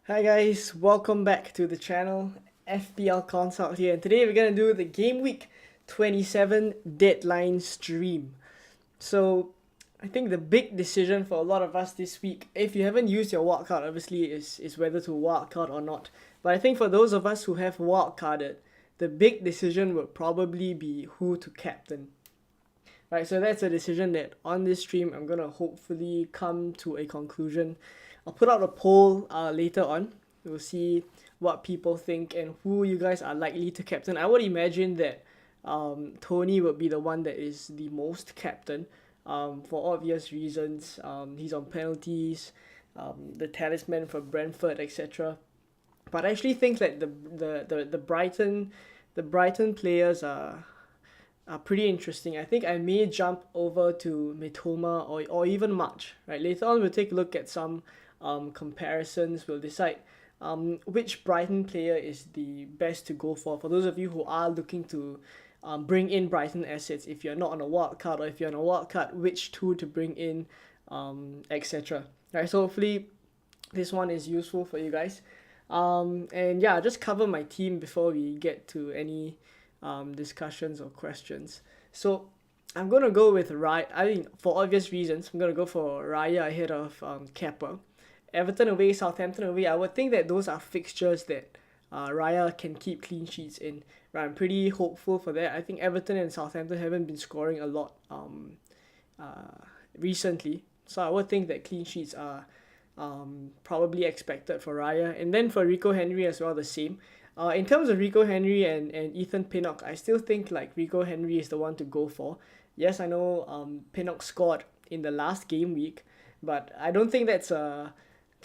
Hi guys, welcome back to the channel. FPL Consult here, and today we're gonna do the Game Week 27 deadline stream. So I think the big decision for a lot of us this week, if you haven't used your wildcard, obviously is whether to wildcard or not. But I think for those of us who have wildcarded, the big decision would probably be who to captain. Right, so that's a decision that on this stream I'm gonna hopefully come to a conclusion. I'll put out a poll later on. We'll see what people think and who you guys are likely to captain. I would imagine that Toney would be the one that is the most captain for obvious reasons. He's on penalties, the talisman for Brentford, etc. But I actually think that the Brighton players are pretty interesting. I think I may jump over to Mitoma or even March. Right, later on we'll take a look at some comparisons. We'll decide which Brighton player is the best to go for those of you who are looking to bring in Brighton assets. If you're not on a wild card, or if you're on a wild card, which two to bring in, etc. Right, so hopefully this one is useful for you guys. And yeah, I'll just cover my team before we get to any discussions or questions. So I'm gonna go with Raya. I mean, for obvious reasons, I'm gonna go for Raya ahead of Kepa. Everton away, Southampton away. I would think that those are fixtures that Raya can keep clean sheets in. Right, I'm pretty hopeful for that. I think Everton and Southampton haven't been scoring a lot recently, so I would think that clean sheets are probably expected for Raya. And then for Rico Henry as well, the same. In terms of Rico Henry and Ethan Pinnock, I still think like Rico Henry is the one to go for. Yes, I know Pinnock scored in the last game week, but I don't think that's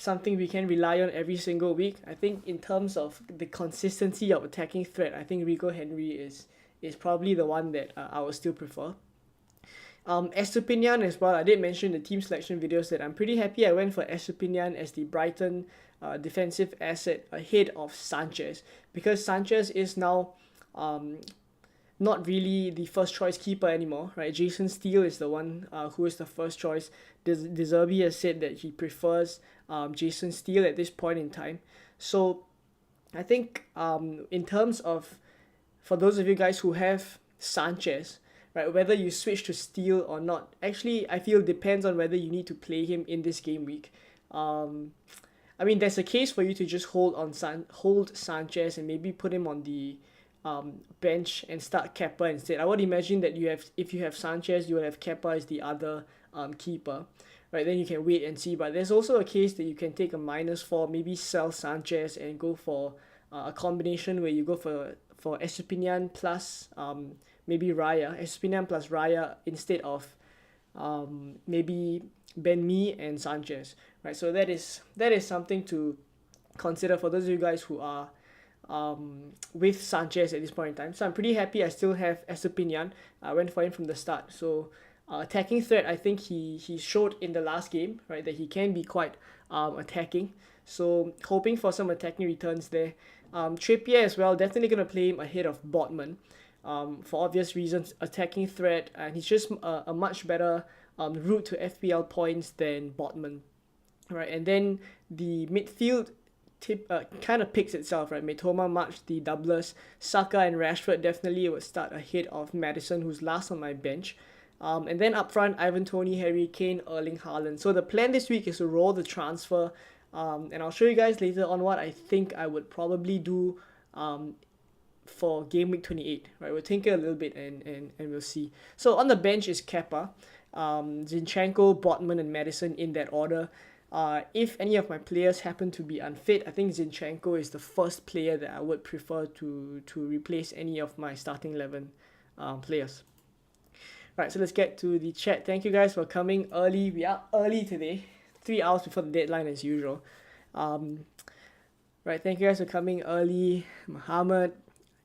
something we can rely on every single week. I think in terms of the consistency of attacking threat, I think Rico Henry is probably the one that I would still prefer. Estupinian as well. I did mention in the team selection videos that I'm pretty happy I went for Estupinian as the Brighton defensive asset ahead of Sanchez, because Sanchez is now not really the first choice keeper anymore, right? Jason Steele is the one who is the first choice. De Zerbi has said that he prefers Jason Steele at this point in time. So I think in terms of, for those of you guys who have Sanchez, right, whether you switch to Steele or not, actually I feel depends on whether you need to play him in this game week. I mean, there's a case for you to just hold Sanchez and maybe put him on the bench and start Kepa instead. I would imagine that if you have Sanchez, you will have Kepa as the other keeper, right? Then you can wait and see. But there's also a case that you can take a -4, maybe sell Sanchez and go for a combination where you go for Estupinian plus maybe Raya, Estupinian plus Raya instead of maybe Ben Mee and Sanchez, right? So that is something to consider for those of you guys who are with Sanchez at this point in time. So I'm pretty happy I still have Estupinian. I went for him from the start. So attacking threat, I think he showed in the last game, right, that he can be quite attacking. So hoping for some attacking returns there. Trippier as well, definitely going to play him ahead of Botman. For obvious reasons, attacking threat, and he's just a much better route to FPL points than Botman, right? And then the midfield kind of picks itself, right? Mitoma, March, the doublers, Saka and Rashford definitely would start ahead of Maddison, who's last on my bench. And then up front, Ivan Toney, Harry Kane, Erling Haaland. So the plan this week is to roll the transfer, and I'll show you guys later on what I think I would probably do for game week 28, right? We'll tinker a little bit and we'll see. So on the bench is Kepa, Zinchenko, Botman and Maddison in that order. If any of my players happen to be unfit, I think Zinchenko is the first player that I would prefer to replace any of my starting 11 players. Right, so let's get to the chat. Thank you guys for coming early. We are early today, 3 hours before the deadline as usual. Right, thank you guys for coming early. Muhammad,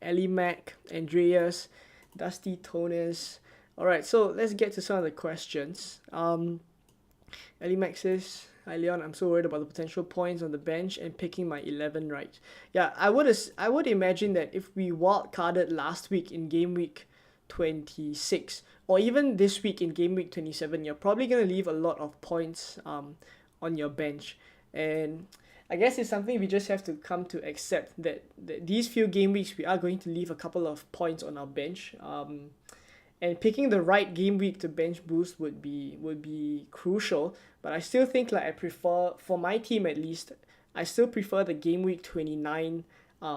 Ellie Mac, Andreas, Dusty Tones. Alright, so let's get to some of the questions. Ellie Mac says, "Hi Leon, I'm so worried about the potential points on the bench and picking my 11 right." Yeah, I would imagine that if we wildcarded last week in game week 26, or even this week in game week 27, you're probably going to leave a lot of points on your bench. And I guess it's something we just have to come to accept that these few game weeks we are going to leave a couple of points on our bench. And picking the right game week to bench boost would be crucial. But I still think like I prefer, for my team at least, I still prefer the game week 29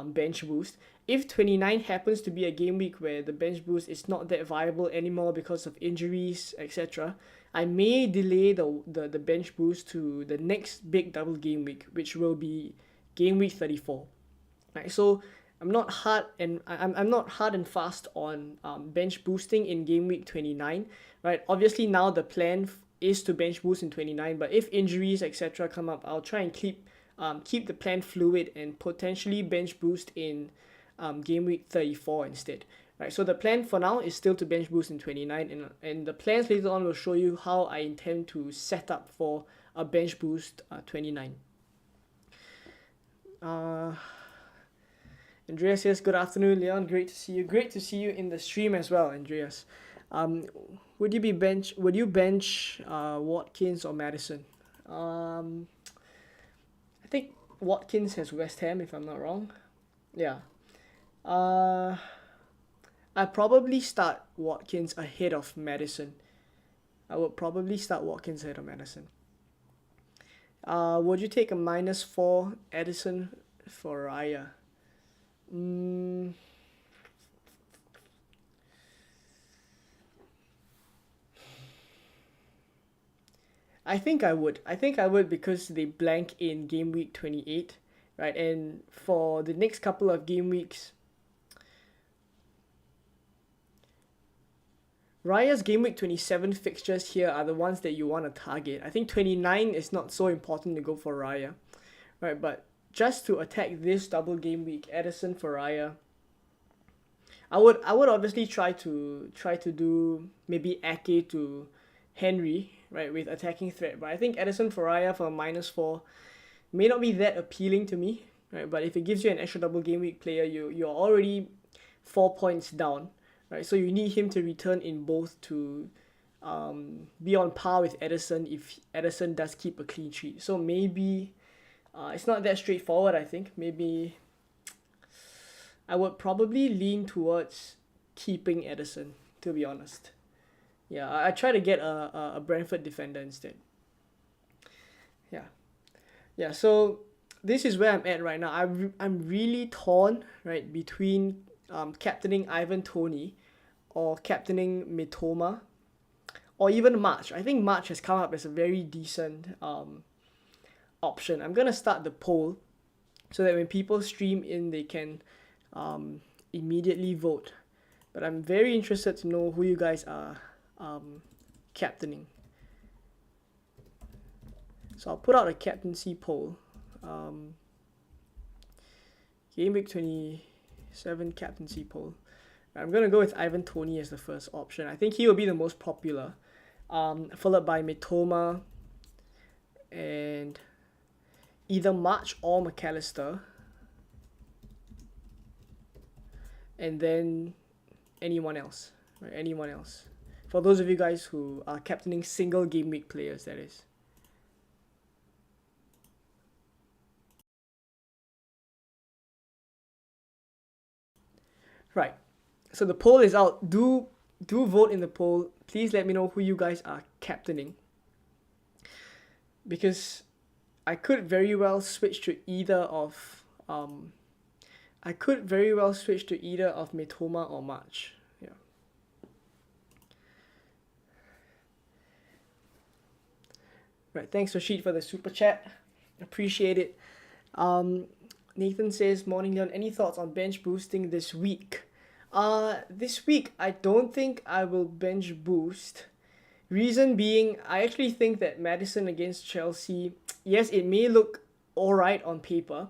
bench boost. If 29 happens to be a game week where the bench boost is not that viable anymore because of injuries, etc., I may delay the bench boost to the next big double game week, which will be game week 34. Right, so I'm not hard and fast on bench boosting in game week 29. Right, obviously now the plan is to bench boost in 29, but if injuries etc. come up, I'll try and keep the plan fluid and potentially bench boost in game week 34 instead. Right, so the plan for now is still to bench boost in 29, and the plans later on will show you how I intend to set up for a bench boost 29. Andreas says, good afternoon, Leon. Great to see you. Great to see you in the stream as well, Andreas. Would you bench Watkins or Madison? I think Watkins has West Ham, if I'm not wrong. Yeah. I'd probably start Watkins ahead of Madison. I would probably start Watkins ahead of Madison. Would you take a -4 Edison for Raya? I think I would. I think I would because they blank in game week 28, right? And for the next couple of game weeks, Raya's game week 27 fixtures here are the ones that you want to target. I think 29 is not so important to go for Raya, right? But just to attack this double game week, Edison for Raya, I would obviously try to do maybe Ake to Henry, right, with attacking threat. But I think Edison for Raya for a -4 may not be that appealing to me, right? But if it gives you an extra double game week player, you're already 4 points down. Right, so you need him to return in both to be on par with Edison if Edison does keep a clean sheet. So maybe it's not that straightforward, I think. Maybe I would probably lean towards keeping Edison, to be honest. Yeah, I try to get a Brentford defender instead. Yeah, so this is where I'm at right now. I'm really torn, right, between captaining Ivan Toney or captaining Mitoma or even March. I think March has come up as a very decent option. I'm going to start the poll so that when people stream in, they can immediately vote. But I'm very interested to know who you guys are captaining. So I'll put out a captaincy poll. Game week 27 captaincy poll. I'm going to go with Ivan Toney as the first option. I think he will be the most popular, followed by Mitoma and either March or McAllister, and then anyone else, right? Anyone else. For those of you guys who are captaining single game week players, that is. Right. So the poll is out. Do vote in the poll. Please let me know who you guys are captaining. Because I could very well switch to either of Mitoma or March. Yeah. Right. Thanks Rashid for the super chat. Appreciate it. Nathan says, morning Leon, any thoughts on bench boosting this week? This week, I don't think I will bench boost. Reason being, I actually think that Madison against Chelsea, yes, it may look alright on paper,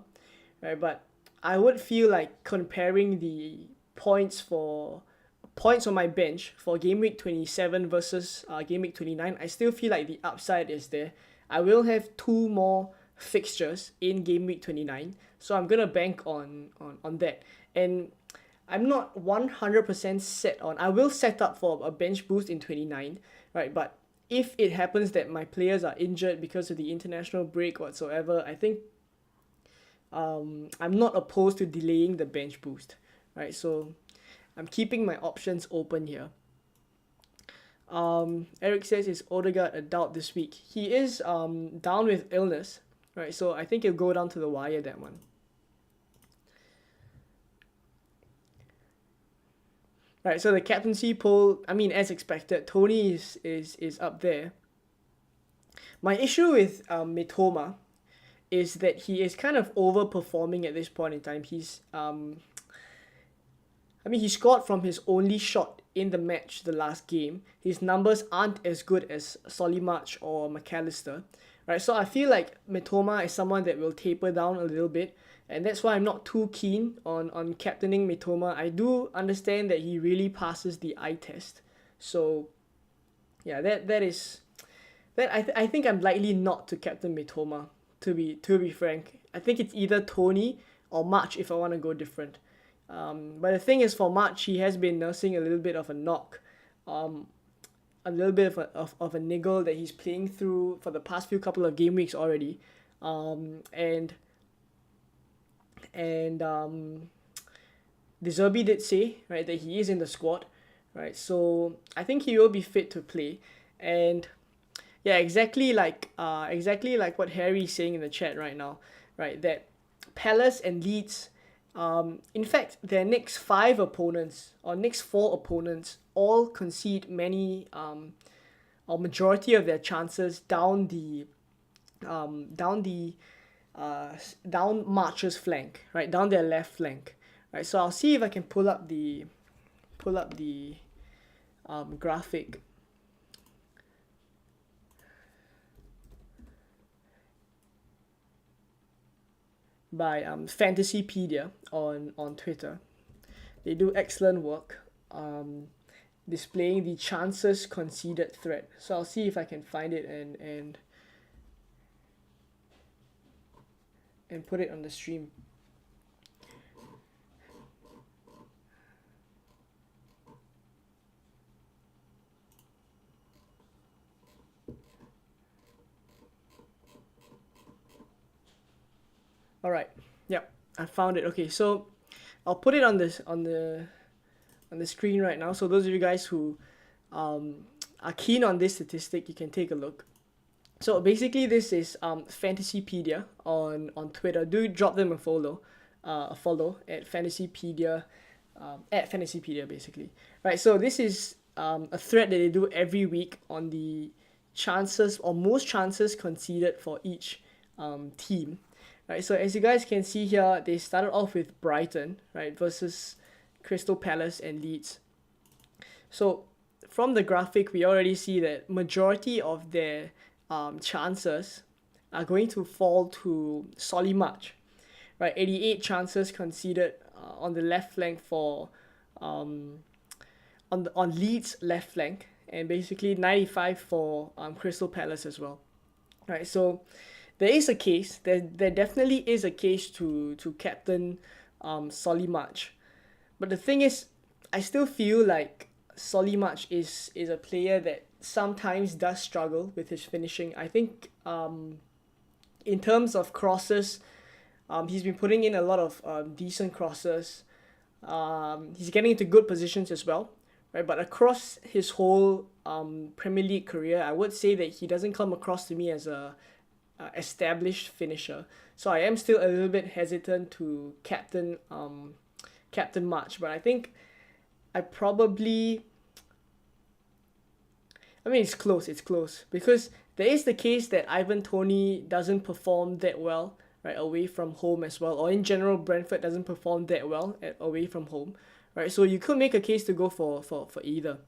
right? But I would feel like comparing the points on my bench for game week 27 versus game week 29, I still feel like the upside is there. I will have 2 more fixtures in game week 29, so I'm gonna bank on that. And I'm not 100% set on, I will set up for a bench boost in 29, right? But if it happens that my players are injured because of the international break whatsoever, I think I'm not opposed to delaying the bench boost, right? So I'm keeping my options open here. Eric says, is Odegaard a doubt this week? He is down with illness, right? So I think he'll go down to the wire, that one. Right, so the captaincy poll, I mean, as expected, Toney is up there. My issue with Mitoma is that he is kind of overperforming at this point in time. He scored from his only shot in the match, the last game. His numbers aren't as good as Solimarch or McAllister, right? So I feel like Mitoma is someone that will taper down a little bit, and that's why I'm not too keen on captaining Mitoma. I do understand that he really passes the eye test, so yeah, I think I'm likely not to captain Mitoma. To be frank, I think it's either Toney or March if I want to go different. But the thing is, for March, he has been nursing a little bit of a knock, a little bit of a niggle that he's playing through for the past few couple of game weeks already, and the Zerbi did say, right, that he is in the squad, right? So I think he will be fit to play, and yeah, exactly like what Harry's saying in the chat right now, right? That Palace and Leeds, in fact, their next 5 opponents or next 4 opponents all concede many or majority of their chances down March's flank, right? Down their left flank, right? So I'll see if I can pull up the graphic. By Fantasypedia on Twitter. They do excellent work displaying the chances conceded thread. So I'll see if I can find it and put it on the stream. All right. Yep, I found it. Okay, so I'll put it on the screen right now. So those of you guys who are keen on this statistic, you can take a look. So basically, this is Fantasypedia on Twitter. Do drop them a follow at Fantasypedia, basically. Right. So this is a thread that they do every week on the chances or most chances conceded for each team. Right, so as you guys can see here, they started off with Brighton, right, versus Crystal Palace and Leeds. So from the graphic, we already see that majority of their chances are going to fall to Solimarch, right? 88 chances conceded on the left flank for on Leeds left flank, and basically 95 for Crystal Palace as well, right? So there is a case. There definitely is a case to captain Solimarch, but the thing is, I still feel like Solimarch is a player that sometimes does struggle with his finishing. I think in terms of crosses, he's been putting in a lot of decent crosses. He's getting into good positions as well, right? But across his whole Premier League career, I would say that he doesn't come across to me as a established finisher. So I am still a little bit hesitant to captain March, but I think it's close because there is the case that Ivan Toney doesn't perform that well, right, away from home as well, or in general Brentford doesn't perform that well away from home, right? So you could make a case to go for either.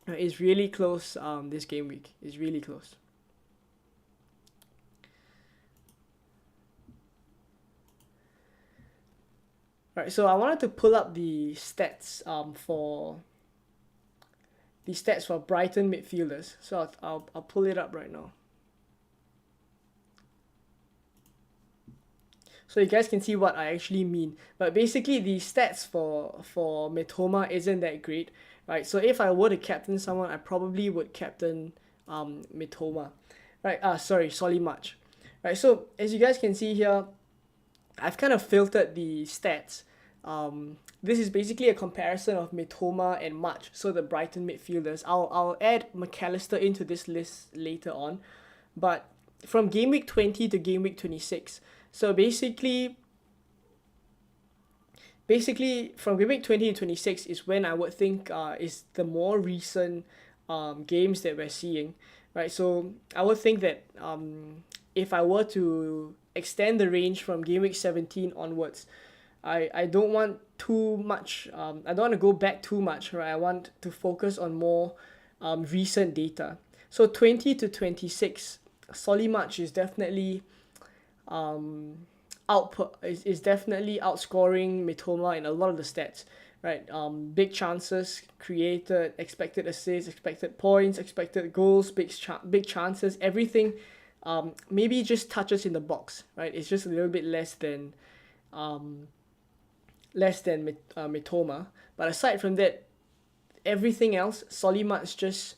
It's really close this game week. It's really close. Right, so I wanted to pull up the stats for Brighton midfielders. So I'll pull it up right now. So you guys can see what I actually mean. But basically the stats for Mitoma isn't that great, right? So if I were to captain someone, I probably would captain Mitoma. Right, Solimarch. Right, so as you guys can see here, I've kind of filtered the stats. This is basically a comparison of Mitoma and March, so the Brighton midfielders. I'll add McAllister into this list later on, but from game week 20 to game week 26. So basically from game week 20 to 26 is when I would think is the more recent games that we're seeing, right? So I would think that if I were to extend the range from game week 17 onwards, I don't want too much, I don't want to go back too much, right? I want to focus on more recent data. So 20 to 26, Solimarch is definitely is definitely outscoring Mitoma in a lot of the stats, right? Big chances created, expected assists, expected points, expected goals, big chances, everything. Maybe just touches in the box, right? It's just a little bit less than Mitoma. But aside from that, everything else, Solimarch just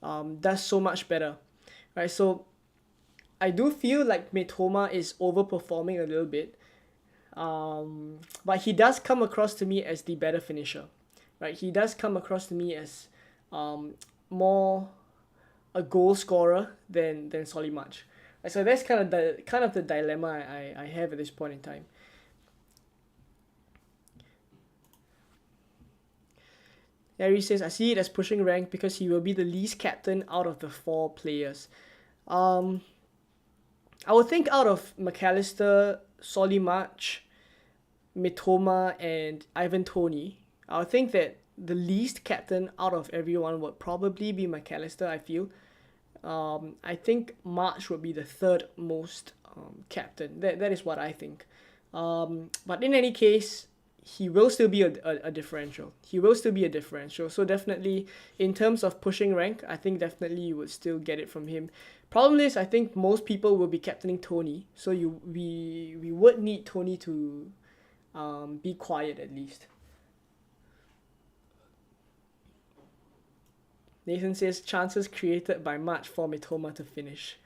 does so much better, right? So I do feel like Mitoma is overperforming a little bit, but he does come across to me as the better finisher, right? He does come across to me as more a goal scorer than Solimarch. Right, so that's kind of the dilemma I have at this point in time. Larry says, I see it as pushing rank because he will be the least captain out of the 4 players. I would think out of McAllister, Solimarch, Mitoma, and Ivan Toney, I would think that the least captain out of everyone would probably be McAllister, I feel. I think March would be the third most captain. That is what I think. But in any case, he will still be a differential. He will still be a differential. So definitely, in terms of pushing rank, I think definitely you would still get it from him. Problem is, I think most people will be captaining Toney. So we would need Toney to be quiet at least. Nathan says, chances created by March for Mitoma to finish.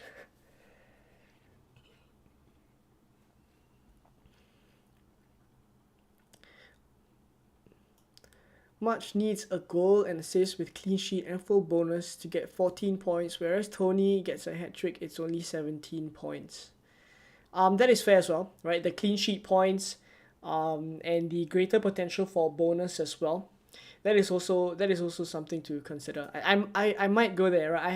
March needs a goal and assist with clean sheet and full bonus to get 14 points, whereas Toney gets a hat-trick, it's only 17 points. That is fair as well, right? The clean sheet points and the greater potential for bonus as well. That is also something to consider. I might go there, right? I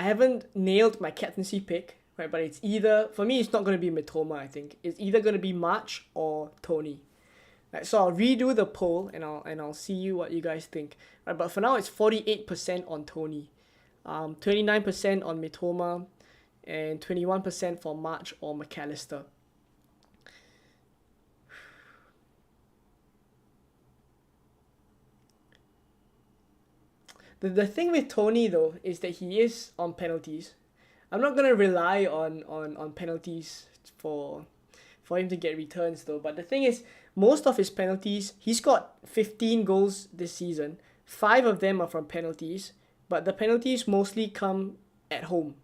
haven't nailed my captaincy pick, right? But it's either, for me, it's not going to be Mitoma, I think. It's either going to be March or Toney. Right, so I'll redo the poll and I'll see what you guys think. Right, but for now it's 48% on Toney, 29% on Mitoma, and 21% for March or McAllister. The thing with Toney though is that he is on penalties. I'm not gonna rely on penalties for him to get returns though. But the thing is, most of his penalties, he's got 15 goals this season. 5 of them are from penalties, but the penalties mostly come at home.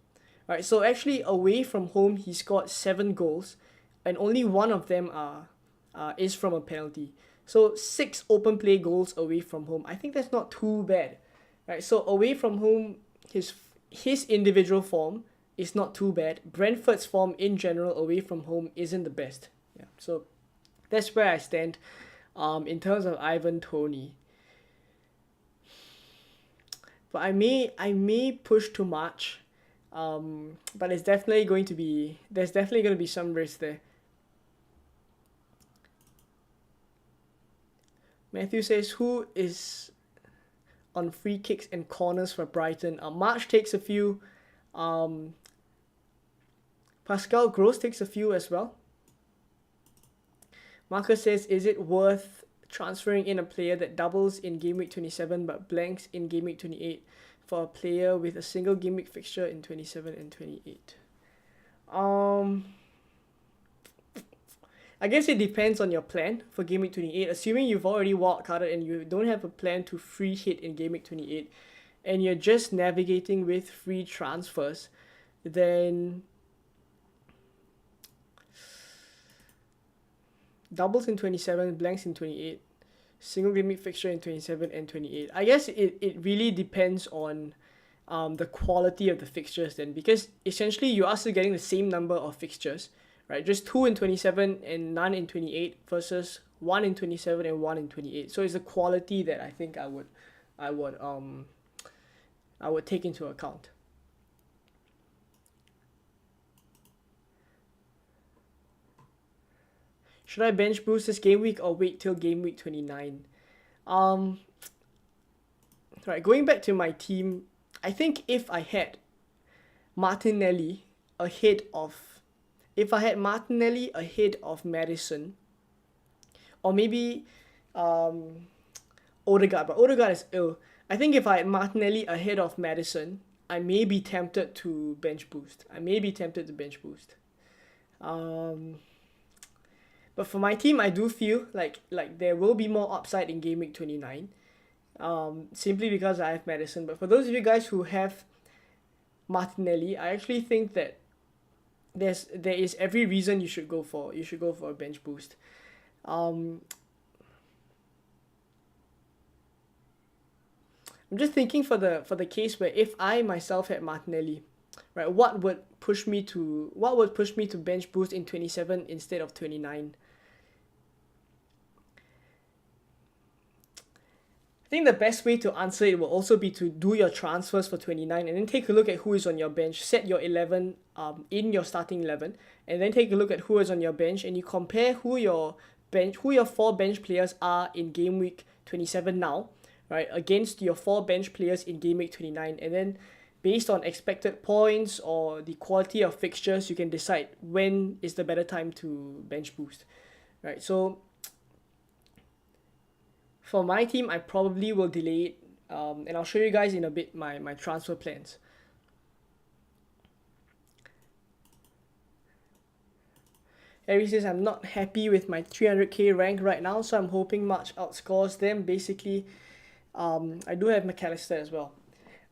Right, so actually away from home, he scored 7 goals, and only 1 of them is from a penalty. So 6 open play goals away from home. I think that's not too bad. Right, so away from home, his individual form is not too bad. Brentford's form in general away from home isn't the best. Yeah, so that's where I stand in terms of Ivan Toney. But I may push to March, but there's definitely going to be some risk there. Matthew says, who is on free kicks and corners for Brighton? March takes a few. Pascal Gross takes a few as well. Marcus says, is it worth transferring in a player that doubles in game week 27 but blanks in game week 28 for a player with a single game week fixture in 27 and 28? I guess it depends on your plan for game week 28. Assuming you've already wildcarded and you don't have a plan to free hit in game week 28 and you're just navigating with free transfers, then doubles in 27, blanks in 28, single game week fixture in 27 and 28. I guess it really depends on the quality of the fixtures then, because essentially you are still getting the same number of fixtures, right? Just 2 in 27 and none in 28 versus 1 in 27 and 1 in 28. So it's the quality that I think I would take into account. Should I bench boost this game week or wait till game week 29? Right, going back to my team, I think if I had Martinelli ahead of Madison, or maybe Odegaard, but Odegaard is ill. I think if I had Martinelli ahead of Madison, I may be tempted to bench boost. But for my team, I do feel like there will be more upside in game week 29. Simply because I have Madison. But for those of you guys who have Martinelli, I actually think that there is every reason you should go for a bench boost. I'm just thinking for the case where if I myself had Martinelli, right, what would push me to bench boost in 27 instead of 29? I think the best way to answer it will also be to do your transfers for 29 and then take a look at who is on your bench, set your 11 in your starting 11, and then take a look at who is on your bench, and you compare who your 4 bench players are in game week 27 now, right, against your 4 bench players in game week 29, and then based on expected points or the quality of fixtures, you can decide when is the better time to bench boost, right? So for my team, I probably will delay it, and I'll show you guys in a bit my transfer plans. Harry says, I'm not happy with my 300k rank right now, so I'm hoping March outscores them. Basically, I do have McAllister as well.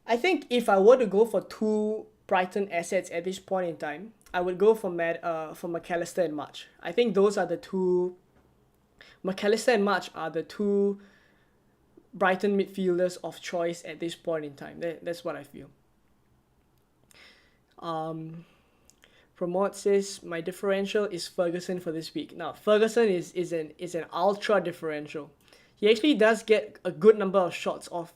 I think if I were to go for 2 Brighton assets at this point in time, I would go for McAllister and March. I think those are the two. McAllister and March are the 2 Brighton midfielders of choice at this point in time. That's what I feel. Promote says my differential is Ferguson for this week. Now Ferguson is an ultra differential. He actually does get a good number of shots off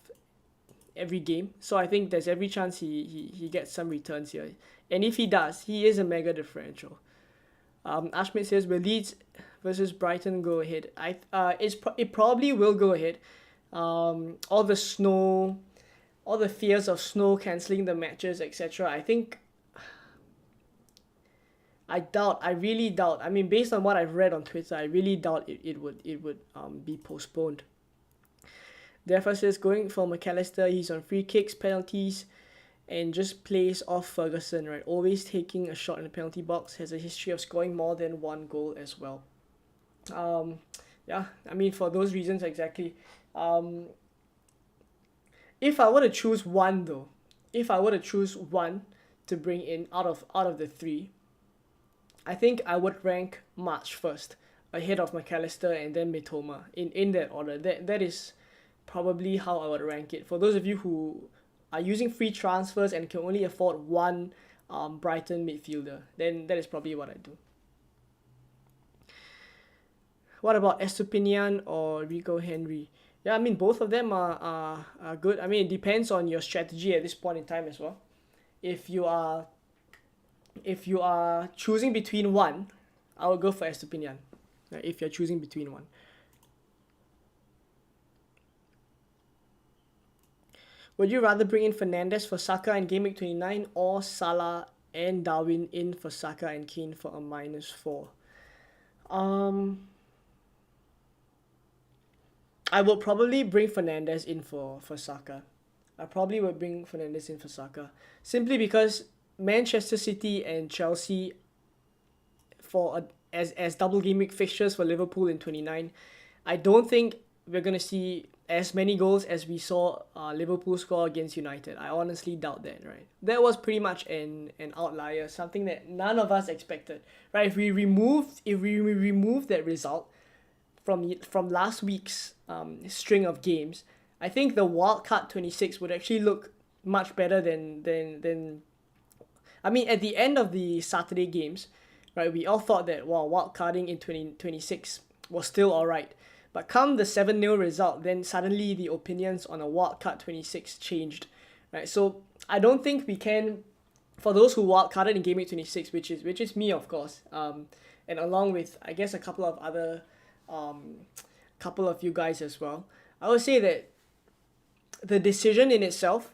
every game, so I think there's every chance he gets some returns here. And if he does, he is a mega differential. Ashmit says, will Leeds versus Brighton go ahead? It probably will go ahead. All the fears of snow cancelling the matches, etc. I really doubt. I mean, based on what I've read on Twitter, I really doubt it would be postponed. Therefore says, going for McAllister, he's on free kicks, penalties, and just plays off Ferguson, right? Always taking a shot in the penalty box, has a history of scoring more than 1 goal as well. Yeah, I mean, for those reasons exactly. If I were to choose one to bring in out of the 3, I think I would rank March first, ahead of McAllister and then Mitoma, in that order. That is probably how I would rank it. For those of you who are using free transfers and can only afford 1 Brighton midfielder, then that is probably what I do. What about Estupinian or Rico Henry? Yeah, I mean, both of them are good. I mean, it depends on your strategy at this point in time as well. If you are choosing between one, I will go for Estupinian. If you're choosing between one. Would you rather bring in Fernandes for Saka and game week 29 or Salah and Darwin in for Saka and Kane for a -4? I will probably bring Fernandes in for Saka. Simply because Manchester City and Chelsea as double game week fixtures for Liverpool in 29, I don't think we're going to see as many goals as we saw Liverpool score against United. I honestly doubt that, right? That was pretty much an outlier, something that none of us expected, right? If we remove that result, from last week's string of games, I think the wildcard 26 would actually look much better than I mean, at the end of the Saturday games, right, we all thought that, wow, wildcarding in 2026 was still alright. But come the 7-0 result, then suddenly the opinions on a wildcard 26 changed, right? So I don't think we can, for those who wildcarded in Game Week 26, which is me, of course, and along with, I guess, a couple of other, couple of you guys as well, I would say that the decision in itself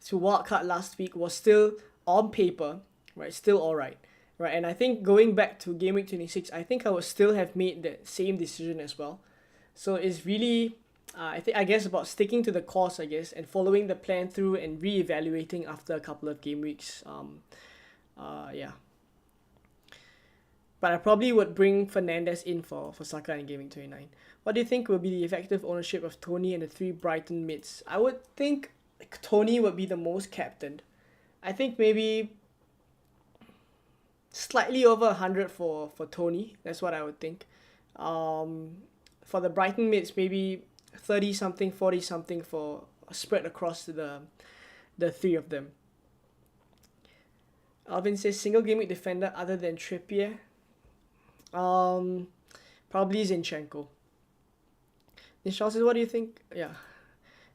to wildcard last week was still, on paper, right, still alright, right? And I think going back to Game Week 26, I think I would still have made that same decision as well. So it's really, I guess, about sticking to the course, I guess, and following the plan through and re-evaluating after a couple of game weeks. Yeah. But I probably would bring Fernandes in for Saka in Game Week 29. What do you think will be the effective ownership of Toney and the 3 Brighton mids? I would think Toney would be the most captained. I think maybe slightly over 100 for Toney. That's what I would think. For the Brighton mids, maybe 30-something, 40-something for spread across the 3 of them. Alvin says, single game week defender other than Trippier? Probably Zinchenko. Nishal says, what do you think? Yeah.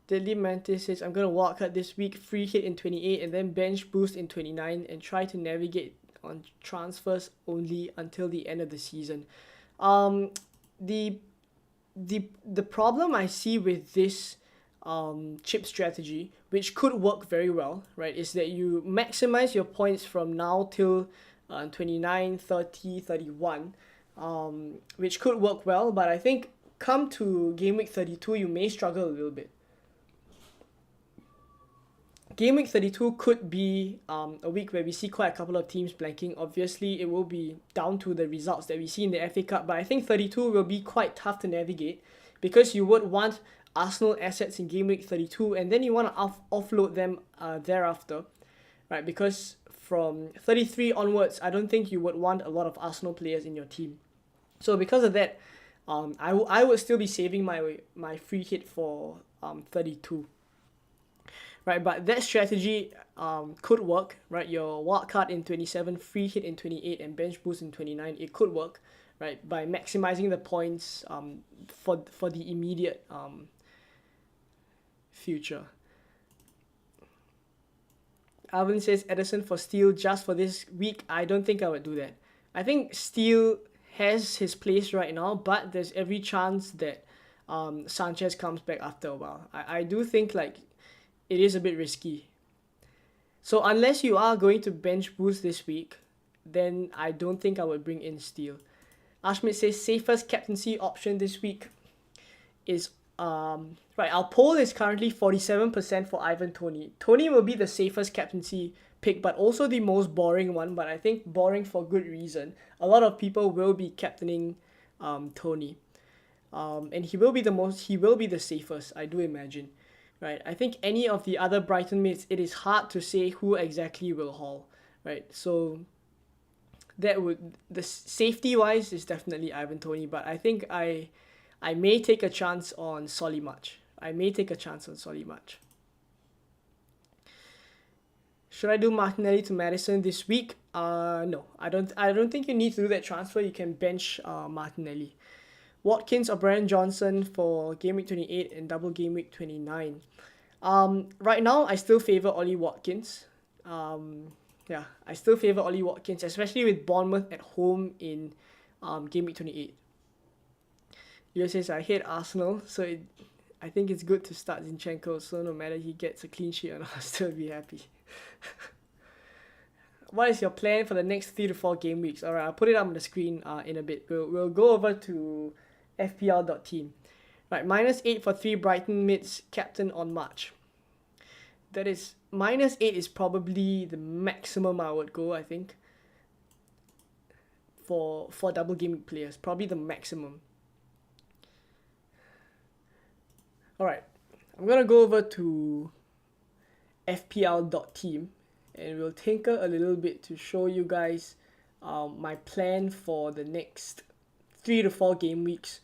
Deadly Mantis says, I'm going to wildcard this week, free hit in 28 and then bench boost in 29 and try to navigate on transfers only until the end of the season. The problem I see with this chip strategy, which could work very well, right, is that you maximize your points from now till 29, 30, 31, which could work well, but I think come to game week 32, you may struggle a little bit. Game week 32 could be a week where we see quite a couple of teams blanking. Obviously, it will be down to the results that we see in the FA Cup, but I think 32 will be quite tough to navigate because you would want Arsenal assets in game week 32 and then you want to offload them thereafter, right? Because from 33 onwards, I don't think you would want a lot of Arsenal players in your team. So because of that, I would still be saving my free hit for 32. Right, but that strategy could work, right? Your wildcard in 27, free hit in 28, and bench boost in 29, it could work, right? By maximizing the points for the immediate future. Alvin says, Edison for Steele just for this week. I don't think I would do that. I think Steele has his place right now, but there's every chance that Sanchez comes back after a while. I do think, like, it is a bit risky. So unless you are going to bench boost this week, then I don't think I would bring in Steele. Ashmit says safest captaincy option this week is right. Our poll is currently 47% for Ivan Toney. Toney will be the safest captaincy pick, but also the most boring one. But I think boring for good reason. A lot of people will be captaining Toney, and he will be the safest, I do imagine. Right, I think any of the other Brighton mates, it is hard to say who exactly will haul, right? So that would, the safety wise is definitely Ivan Toney, but I think I may take a chance on Solimatch. Should I do Martinelli to Madison this week? No, I don't think you need to do that transfer. You can bench Martinelli. Watkins or Brandon Johnson for game week 28 and double game week 29. Right now, I still favor Ollie Watkins. I still favor Ollie Watkins, especially with Bournemouth at home in game week 28. Leo says, I hate Arsenal, so I think it's good to start Zinchenko, so no matter he gets a clean sheet or not, I'll still be happy. What is your plan for the next 3 to 4 game weeks? Alright, I'll put it up on the screen in a bit. We'll go over to FPL.team. Right, -8 for 3 Brighton mids, captain on March. That is, -8 is probably the maximum I would go, I think. For double game week players, probably the maximum. Alright, I'm gonna go over to FPL.team and we'll tinker a little bit to show you guys my plan for the next 3 to 4 game weeks.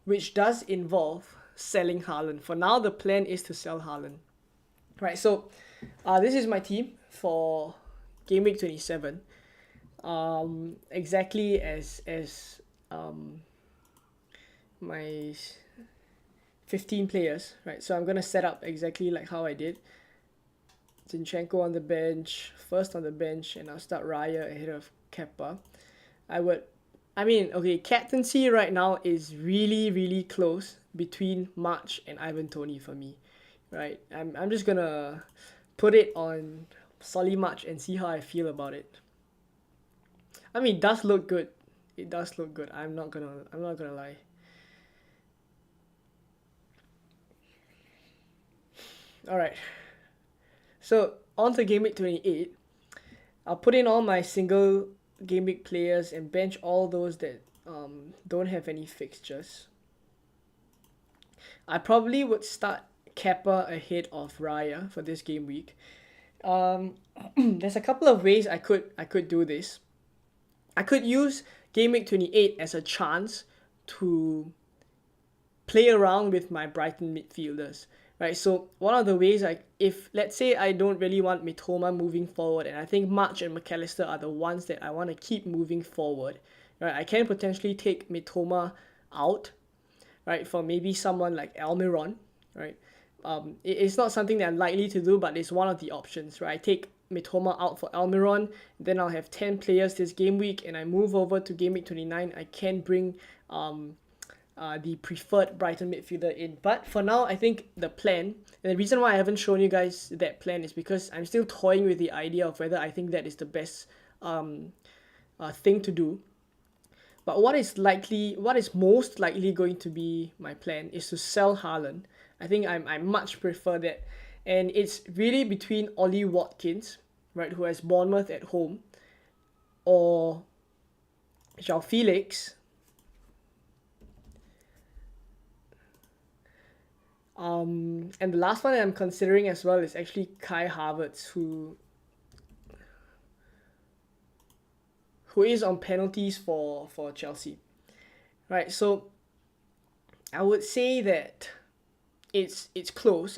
which does involve selling Haaland. For now, the plan is to sell Haaland. Right, so this is my team for Game Week 27. Exactly as my 15 players, right? So I'm going to set up exactly like how I did. Zinchenko on the bench, first on the bench, and I'll start Raya ahead of Kepa. Captaincy right now is really, really close between March and Ivan Toney for me, right? I'm just gonna put it on Solly March and see how I feel about it. I mean, it does look good. It does look good. I'm not gonna lie. All right. So on to Game Week 28, I'll put in all my single Game Week players and bench all those that don't have any fixtures. I probably would start Kepa ahead of Raya for this game week. There's a couple of ways I could do this. I could use Game Week 28 as a chance to play around with my Brighton midfielders. Right, so one of the ways, if let's say I don't really want Mitoma moving forward, and I think March and McAllister are the ones that I want to keep moving forward, right, I can potentially take Mitoma out, right, for maybe someone like Almiron, right. It's not something that I'm likely to do, but it's one of the options, right. I take Mitoma out for Almiron, then I'll have 10 players this game week, and I move over to Game Week 29. I can bring the preferred Brighton midfielder in. But for now, I think the plan, and the reason why I haven't shown you guys that plan is because I'm still toying with the idea of whether I think that is the best thing to do. But what is most likely going to be my plan is to sell Haaland. I think I much prefer that. And it's really between Ollie Watkins, right, who has Bournemouth at home, or João Felix, and the last one that I'm considering as well is actually Kai Havertz, who is on penalties for Chelsea. Right, so I would say that it's close,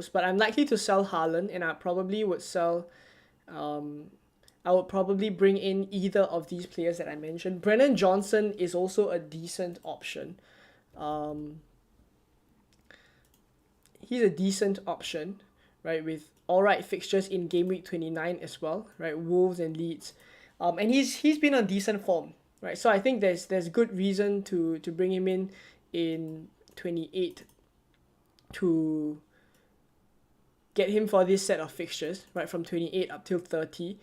but I'm likely to sell Haaland, and I probably would sell I would probably bring in either of these players that I mentioned. Brennan Johnson is also a decent option. He's a decent option, right, with alright fixtures in Game Week 29 as well, right, Wolves and Leeds. And he's been on decent form, right, so I think there's good reason to bring him in 28 to get him for this set of fixtures, right, from 28 up till 30,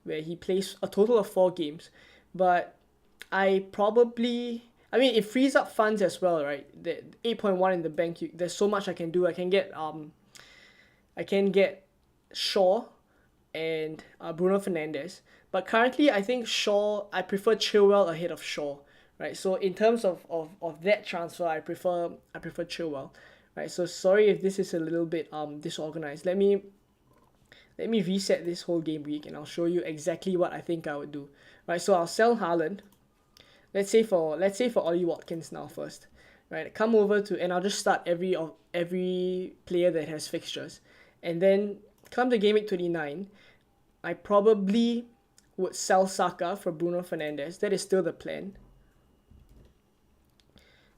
where he plays a total of 4 games. But it frees up funds as well, right? The 8.1 in the bank, there's so much I can do. I can get Shaw and Bruno Fernandes. But currently, I think I prefer Chilwell ahead of Shaw, right? So in terms of that transfer, I prefer Chilwell, right? So sorry if this is a little bit disorganized. Let me reset this whole game week, and I'll show you exactly what I think I would do, right? So I'll sell Haaland. Let's say for Ollie Watkins now first, right? Come over and I'll just start every player that has fixtures, and then come to Game Week 29, I probably would sell Saka for Bruno Fernandes. That is still the plan.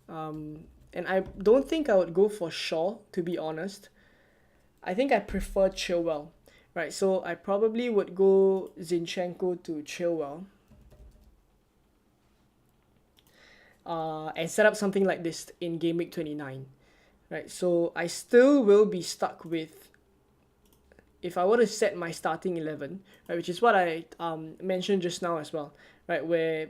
And I don't think I would go for Shaw, to be honest. I think I prefer Chilwell, right? So I probably would go Zinchenko to Chilwell. And set up something like this in Game Week 29, right? So I still will be stuck with, if I were to set my starting 11, right, which is what I mentioned just now as well, right, where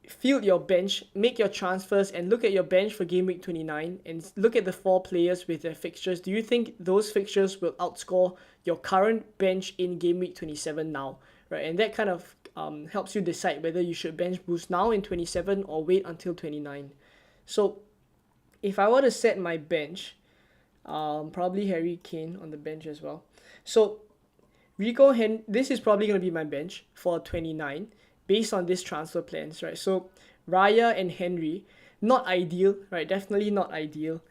field your bench, make your transfers, and look at your bench for Game Week 29, and look at the 4 players with their fixtures. Do you think those fixtures will outscore your current bench in Game Week 27 now, right? And that kind of helps you decide whether you should bench boost now in 27 or wait until 29. So if I were to set my bench, probably Harry Kane on the bench as well. So this is probably going to be my bench for 29 based on these transfer plans, right? So Raya and Henry, not ideal, right? Definitely not ideal.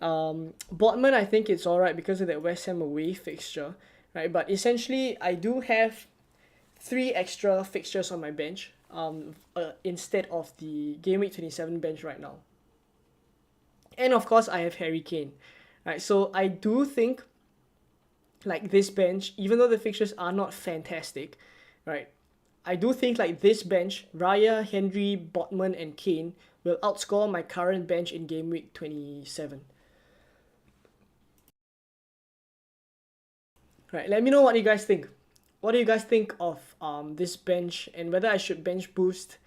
Botman, I think it's alright because of that West Ham away fixture, right? But essentially, I do have 3 extra fixtures on my bench instead of the Game Week 27 bench right now. And of course, I have Harry Kane, right? So I do think like this bench, even though the fixtures are not fantastic, right? I do think like this bench, Raya, Henry, Botman, and Kane will outscore my current bench in Game Week 27. Right, let me know what you guys think. What do you guys think of this bench and whether I should bench boost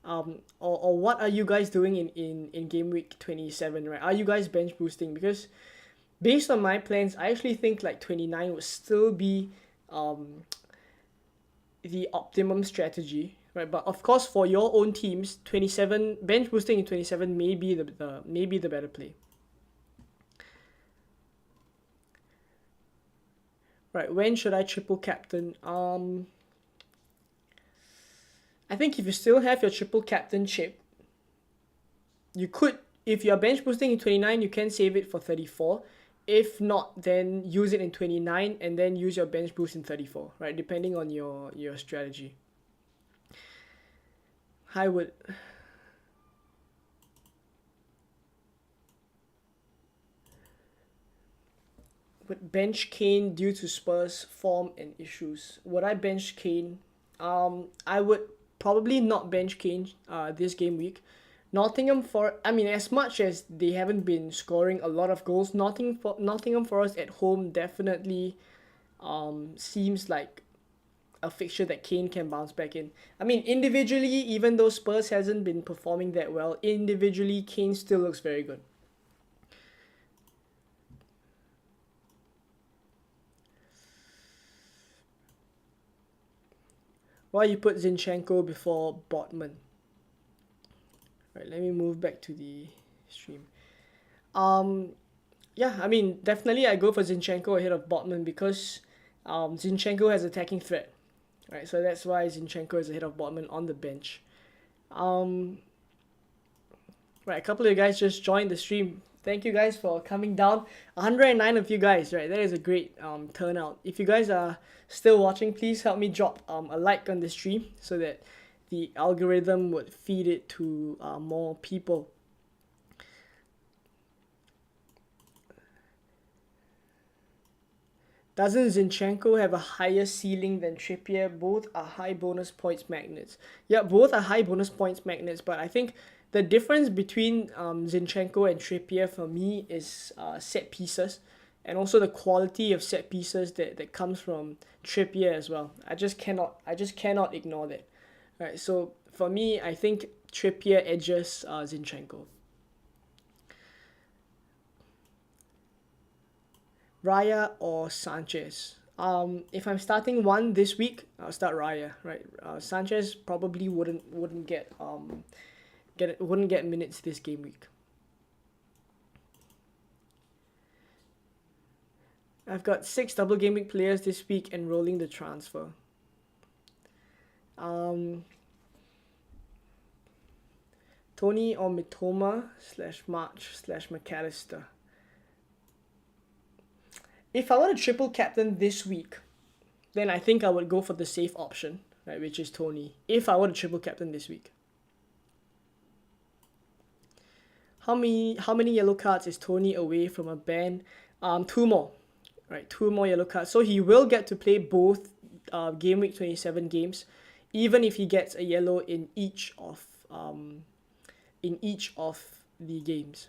or what are you guys doing in game week 27, right? Are you guys bench boosting? Because based on my plans, I actually think like 29 would still be the optimum strategy, right? But of course, for your own teams, 27 bench boosting in 27 may be the better play. Right, when should I triple captain? I think if you still have your triple captain chip, you could, if you're bench boosting in 29, you can save it for 34. If not, then use it in 29 and then use your bench boost in 34, right? Depending on your strategy. I would bench Kane due to Spurs form and issues. Would I bench Kane? I would probably not bench Kane this game week. As much as they haven't been scoring a lot of goals, Nottingham Forest at home definitely seems like a fixture that Kane can bounce back in. I mean, individually, even though Spurs hasn't been performing that well, individually Kane still looks very good. Why you put Zinchenko before Botman? Right, let me move back to the stream. Yeah, I mean, definitely I go for Zinchenko ahead of Botman because Zinchenko has attacking threat, right? So that's why Zinchenko is ahead of Botman on the bench. Right, a couple of you guys just joined the stream. Thank you guys for coming down. 109 of you guys, right? That is a great turnout. If you guys are still watching, please help me drop a like on the stream so that the algorithm would feed it to more people. Doesn't Zinchenko have a higher ceiling than Trippier? Both are high bonus points magnets. Yeah, both are high bonus points magnets, but I think the difference between Zinchenko and Trippier for me is set pieces and also the quality of set pieces that comes from Trippier as well. I just cannot ignore that. Right, so for me, I think Trippier edges Zinchenko. Raya or Sanchez? If I'm starting one this week, I'll start Raya. Right, Sanchez probably wouldn't get minutes this game week. I've got 6 double game week players this week enrolling the transfer. Toney or Mitoma / March / McAllister. If I were to triple captain this week, then I think I would go for the safe option, right, which is Toney. If I were to triple captain this week. How many yellow cards is Toney away from a ban? 2 more. Right, 2 more yellow cards. So he will get to play both game week 27 games, even if he gets a yellow in each of the games.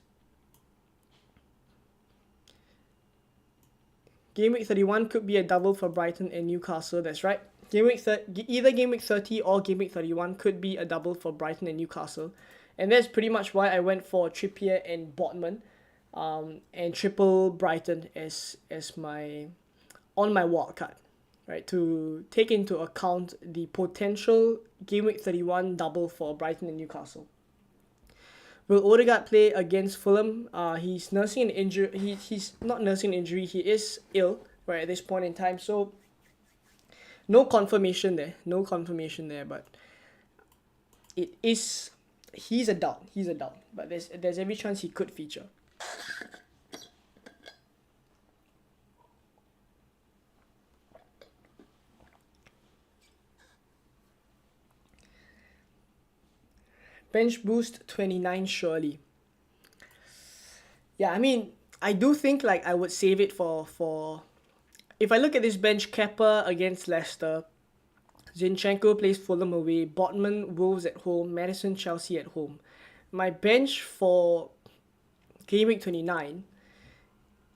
Game week 31 could be a double for Brighton and Newcastle. That's right. Either game week 30 or game week 31 could be a double for Brighton and Newcastle, and that's pretty much why I went for Trippier and Botman, and triple Brighton as my wildcard, right? To take into account the potential game week 31 double for Brighton and Newcastle. Will Odegaard play against Fulham? He's nursing an injury. He's not nursing an injury. He is ill right at this point in time. So no confirmation there. But it is he's a doubt. He's a doubt. But there's every chance he could feature. Bench boost 29 surely. Yeah, I mean, I do think like I would save it for if I look at this bench, Kepa against Leicester, Zinchenko plays Fulham away, Botman Wolves at home, Madison Chelsea at home. My bench for game week 29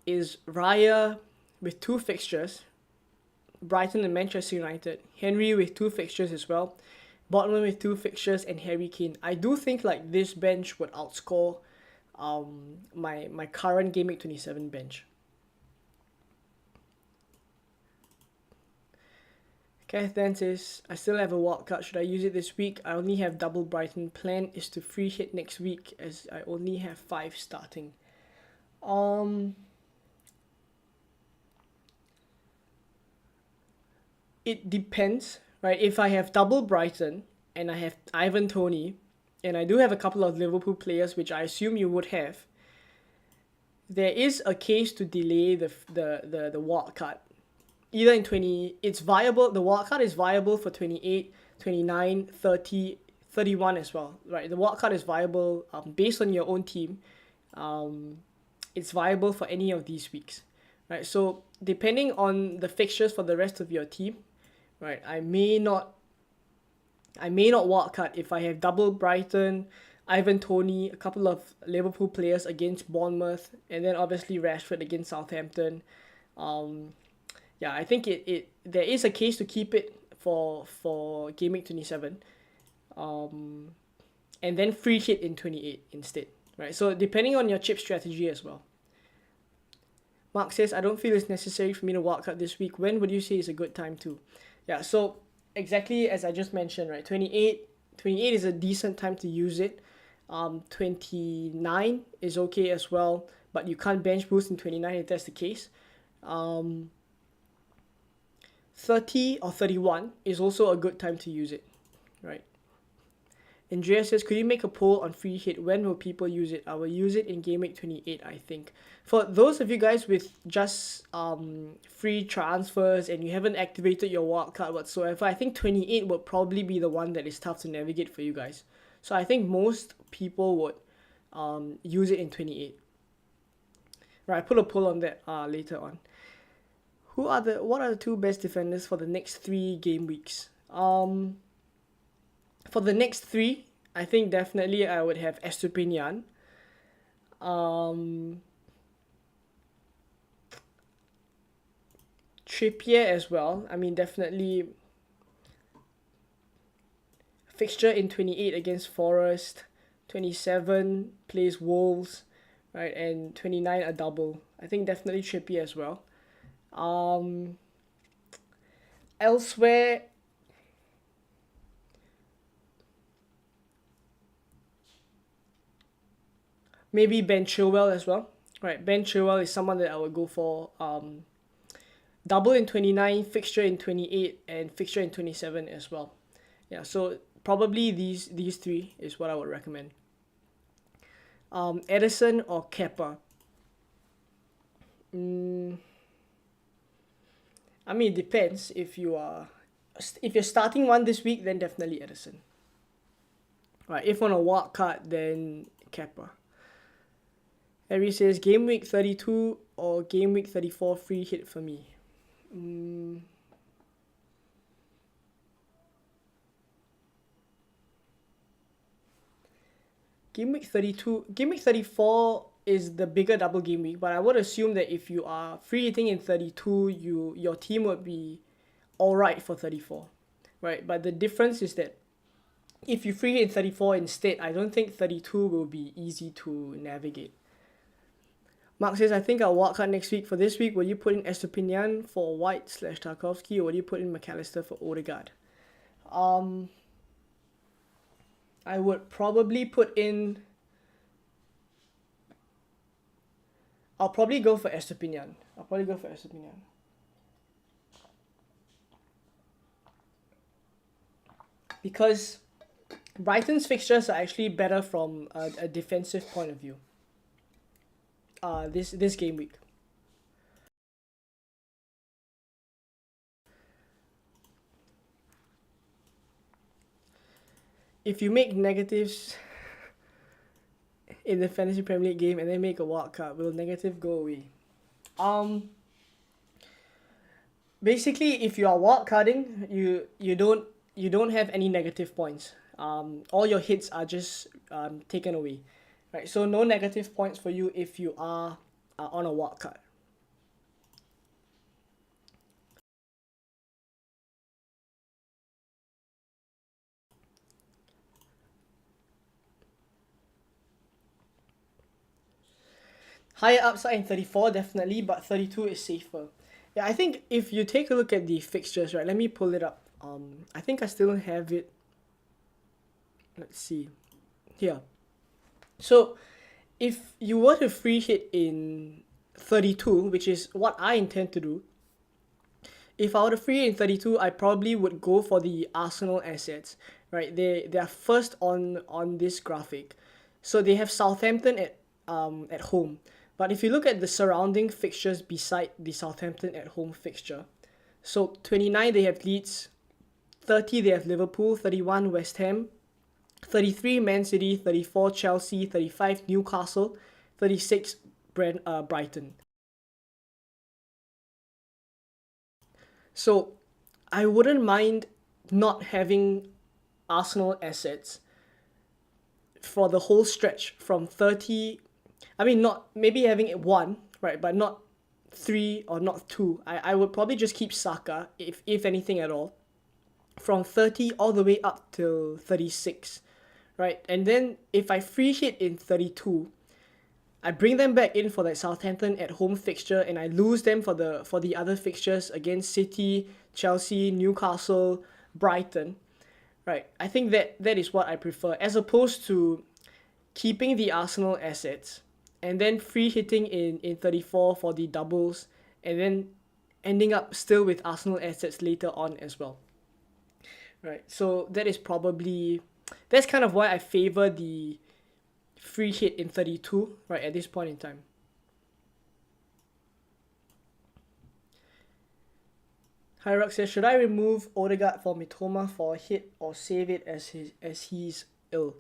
is Raya with 2 fixtures, Brighton and Manchester United, Henry with 2 fixtures as well, Botman with 2 fixtures, and Harry Kane. I do think like this bench would outscore my current game week 27 bench. Kenneth then says, I still have a wild card. Should I use it this week? I only have double Brighton. Plan is to free hit next week as I only have 5 starting. It depends, right? If I have double Brighton and I have Ivan Toney, and I do have a couple of Liverpool players, which I assume you would have, there is a case to delay the wild card. Either in 20, it's viable, the wild card is viable for 28, 29, 30, 31 as well, right? The wild card is viable based on your own team. It's viable for any of these weeks, right? So depending on the fixtures for the rest of your team, right, I may not wildcard if I have double Brighton, Ivan Toney, a couple of Liverpool players against Bournemouth, and then obviously Rashford against Southampton. Yeah, I think there is a case to keep it for game week 27, and then free hit in 28 instead, right? So depending on your chip strategy as well. Mark says, I don't feel it's necessary for me to wildcard this week. When would you say is a good time to? Yeah, so exactly as I just mentioned, right? 28 is a decent time to use it. 29 is okay as well, but you can't bench boost in 29 if that's the case. 30 or 31 is also a good time to use it, right? Andrea says, could you make a poll on free hit? When will people use it? I will use it in game week 28, I think. For those of you guys with just free transfers and you haven't activated your wildcard whatsoever, I think 28 would probably be the one that is tough to navigate for you guys. So I think most people would use it in 28. Right, I put a poll on that later on. What are the 2 best defenders for the next 3 game weeks? For the next 3, I think definitely I would have Estupinian. Trippier as well. I mean, definitely fixture in 28 against Forest, 27 plays Wolves, right, and 29 a double. I think definitely Trippier as well. Elsewhere, maybe Ben Chilwell as well. Right, Ben Chilwell is someone that I would go for. Double in 29, fixture in 28, and fixture in 27 as well. Yeah, so probably these 3 is what I would recommend. Edison or Kepa. I mean, it depends. If you're starting one this week, then definitely Edison. Right, if on a wild card, then Kepa. Harry says, game week 32 or game week 34 free hit for me. Game week 32, game week 34 is the bigger double game week, but I would assume that if you are free hitting in 32, your team would be alright for 34, right? But the difference is that if you free hit in 34 instead, I don't think 32 will be easy to navigate. Mark says, I think I'll wildcard next week. For this week, will you put in Estupinian for White / Tarkowski, or will you put in McAllister for Odegaard? I would probably put in... I'll probably go for Estupinian. Because Brighton's fixtures are actually better from a defensive point of view. This game week. If you make negatives in the Fantasy Premier League game and then make a wild card, will negative go away? Basically, if you are wild carding, you don't have any negative points. All your hits are just taken away, right? So no negative points for you if you are on a wild card. Higher upside in 34 definitely, but 32 is safer. Yeah, I think if you take a look at the fixtures, right? Let me pull it up. I think I still have it. Let's see. Here. So, if you were to free hit in 32, which is what I intend to do, if I were to free in 32, I probably would go for the Arsenal assets, right? They are first on this graphic. So they have Southampton at home. But if you look at the surrounding fixtures beside the Southampton at home fixture, so 29 they have Leeds, 30 they have Liverpool, 31 West Ham, 33 Man City, 34 Chelsea, 35 Newcastle, 36 Brighton. So I wouldn't mind not having Arsenal assets for the whole stretch from 30. I mean, not maybe having it one, right, but not three or not two. I would probably just keep Saka, if anything at all, from 30 all the way up till 36, right? And then if I free hit in 32, I bring them back in for that Southampton at home fixture, and I lose them for the other fixtures against City, Chelsea, Newcastle, Brighton, right? I think that is what I prefer, as opposed to keeping the Arsenal assets and then free hitting in 34 for the doubles, and then ending up still with Arsenal assets later on as well, right? So that's kind of why I favor the free hit in 32 right at this point in time. Hyrox says, should I remove Odegaard for Mitoma for a hit or save it as he's ill?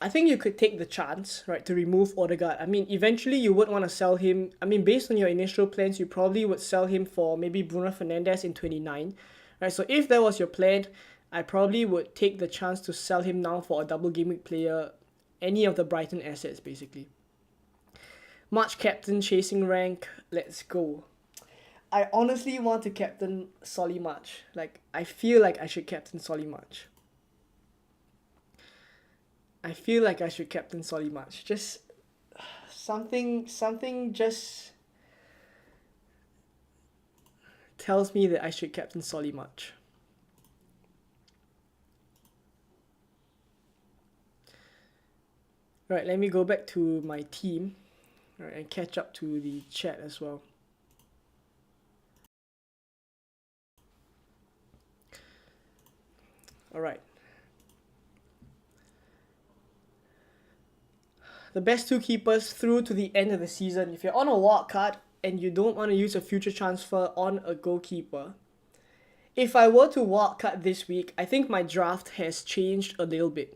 I think you could take the chance, right, to remove Odegaard. I mean, eventually you would want to sell him. I mean, based on your initial plans, you probably would sell him for maybe Bruno Fernandes in 29, right? So if that was your plan, I probably would take the chance to sell him now for a double game week player, any of the Brighton assets, basically. March captain chasing rank, let's go. I honestly want to captain Solly March. Like, I feel like I should captain Solly March. Just something just tells me that I should captain Solly March. Right, let me go back to my team, right, and catch up to the chat as well. Alright. The best two keepers through to the end of the season. If you're on a wild card and you don't want to use a future transfer on a goalkeeper, if I were to wild card this week, I think my draft has changed a little bit.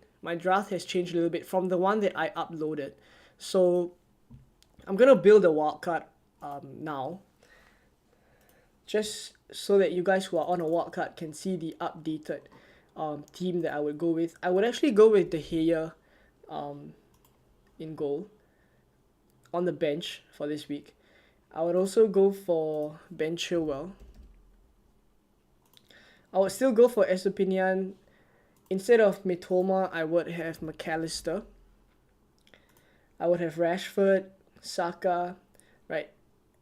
From the one that I uploaded. So I'm gonna build a wildcard now, just so that you guys who are on a wildcard can see the updated team that I would go with. I would actually go with De Gea in goal on the bench for this week. I would also go for Ben Chilwell. I would still go for Estepinian. Instead of Mitoma, I would have McAllister. I would have Rashford, Saka, right?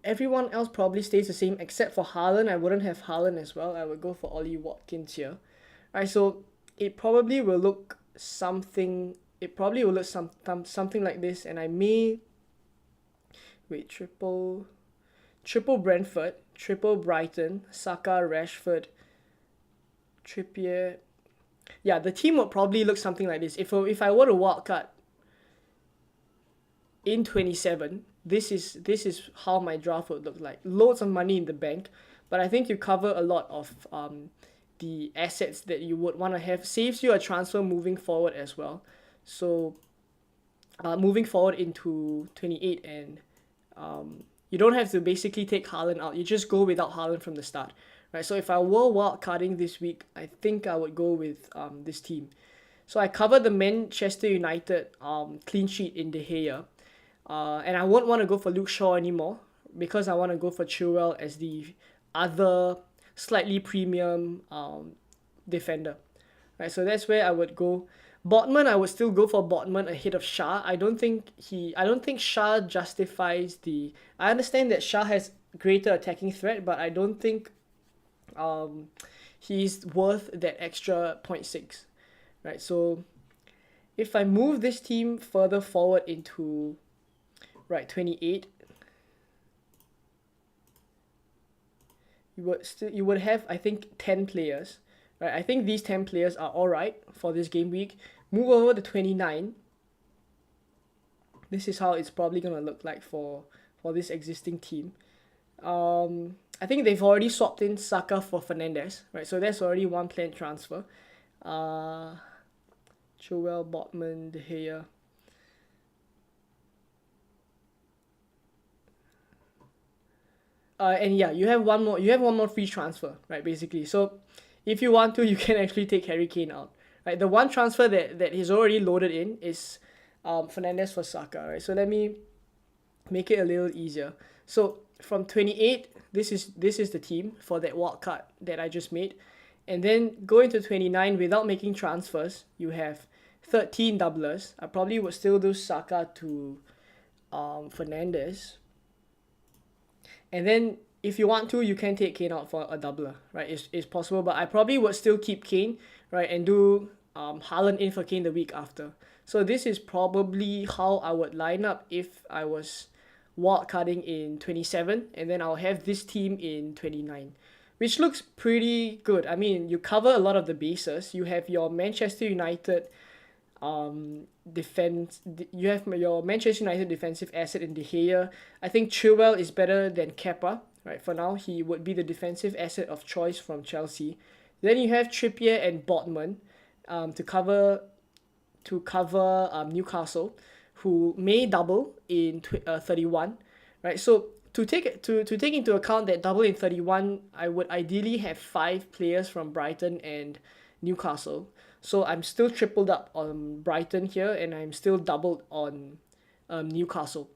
Everyone else probably stays the same except for Haaland. I wouldn't have Haaland as well. I would go for Ollie Watkins here. Right, so it probably will look something like this, and I may triple Brentford, triple Brighton, Saka, Rashford, Trippier, yeah, the team would probably look something like this. If I were to wildcard in 27, this is how my draft would look like. Loads of money in the bank, but I think you cover a lot of the assets that you would want to have. Saves you a transfer moving forward as well. So moving forward into 28, and you don't have to basically take Haaland out. You just go without Haaland from the start, right? So if I were wildcarding this week, I think I would go with this team. So I covered the Manchester United clean sheet in De Gea. And I won't want to go for Luke Shaw anymore because I want to go for Chilwell as the other slightly premium defender. Right, so that's where I would go. Botman, I would still go for Botman ahead of Shah. I don't think Shah justifies the. I understand that Shah has greater attacking threat, but I don't think he's worth that extra 0.6. Right, so if I move this team further forward into 28, you would have, I think, 10 players. Right, I think these 10 players are all right for this game week. Move over to 29. This is how it's probably gonna look like for this existing team. I think they've already swapped in Saka for Fernandes, right? So that's already one planned transfer. Chilwell, Botman, De Gea. And yeah, you have one more free transfer, right? Basically, so if you want to, you can actually take Harry Kane out, right? The one transfer that he's already loaded in is Fernandes for Saka, right? So let me make it a little easier. So from 28, this is the team for that wild card that I just made, and then go into 29 without making transfers. You have 13 doublers. I probably would still do Saka to Fernandes. And then if you want to, you can take Kane out for a doubler, right? It's possible, but I probably would still keep Kane, right? And do Haaland in for Kane the week after. So this is probably how I would line up if I was wildcarding in 27, and then I'll have this team in 29, which looks pretty good. I mean, you cover a lot of the bases. You have your Manchester United defense. You have your Manchester United defensive asset in De Gea. I think Chilwell is better than Kepa, right? For now, he would be the defensive asset of choice from Chelsea. Then you have Trippier and Botman to cover Newcastle, who may double in 31, right? So to take into account that double in 31, I would ideally have 5 players from Brighton and Newcastle. So I'm still tripled up on Brighton here, and I'm still doubled on Newcastle,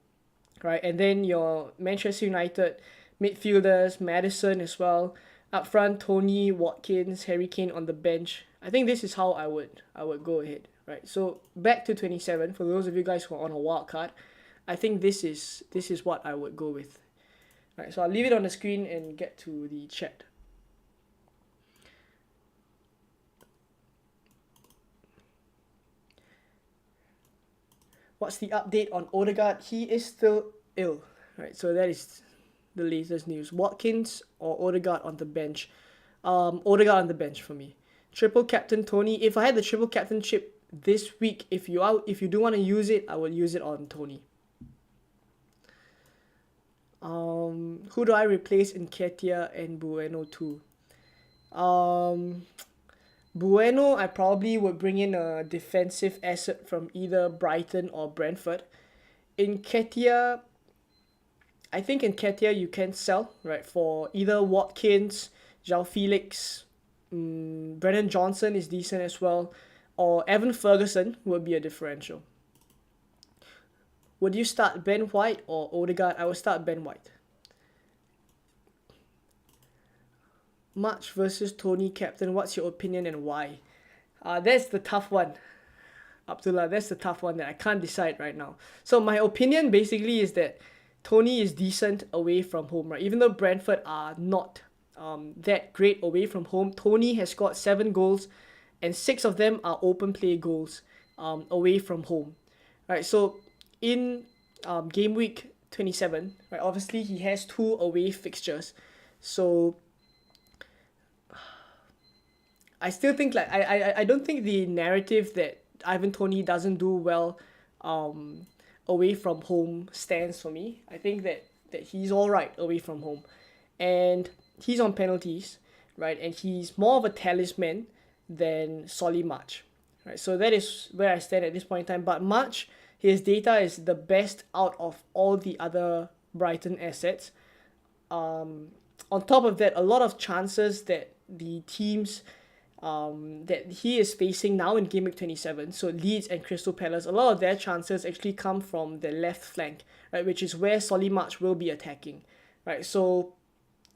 right? And then your Manchester United midfielders, Maddison as well. Up front, Toney, Watkins, Harry Kane on the bench. I think this is how I would go ahead, right? So back to 27, for those of you guys who are on a wild card, I think this is what I would go with. Right, so I'll leave it on the screen and get to the chat. What's the update on Odegaard? He is still ill, right? So that is the latest news. Watkins or Odegaard on the bench? Odegaard on the bench for me. Triple captain Toney. If I had the triple captainship this week, if you do want to use it, I will use it on Toney. Who do I replace in Nketiah and Bueno too? Bueno, I probably would bring in a defensive asset from either Brighton or Brentford. In Nketiah, I think in Nketiah you can sell, right, for either Watkins, João Felix, Brennan Johnson is decent as well, or Evan Ferguson would be a differential. Would you start Ben White or Odegaard? I would start Ben White. March versus Toney captain, what's your opinion and why? That's the tough one, Abdullah. That's the tough one that I can't decide right now. So my opinion basically is that Toney is decent away from home, right? Even though Brentford are not that great away from home, Toney has scored 7 goals, and 6 of them are open play goals away from home, right? So in game week 27, right, obviously he has 2 away fixtures, so I still think like I don't think the narrative that Ivan Toney doesn't do well away from home stands for me. I think that he's all right away from home, and he's on penalties, right? And he's more of a talisman than Solly March, right? So that is where I stand at this point in time. But March, his data is the best out of all the other Brighton assets. On top of that, a lot of chances that the teams that he is facing now in Game Week 27, so Leeds and Crystal Palace, a lot of their chances actually come from the left flank, right, which is where Solly March will be attacking, right? So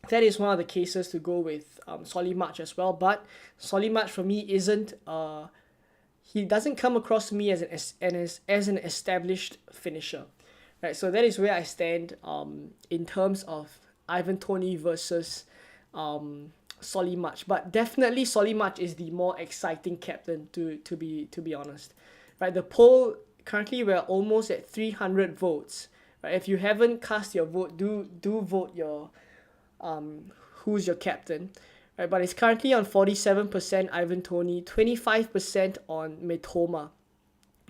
that is one of the cases to go with Solly March as well. But Solly March for me isn't he doesn't come across to me as an established finisher, right? So that is where I stand in terms of Ivan Toney versus Solly March. But definitely Solly March is the more exciting captain to be honest, right? The poll currently, we're almost at 300 votes, right? If you haven't cast your vote, do vote your who's your captain, right? But it's currently on 47% Ivan Toney, 25% on Mitoma,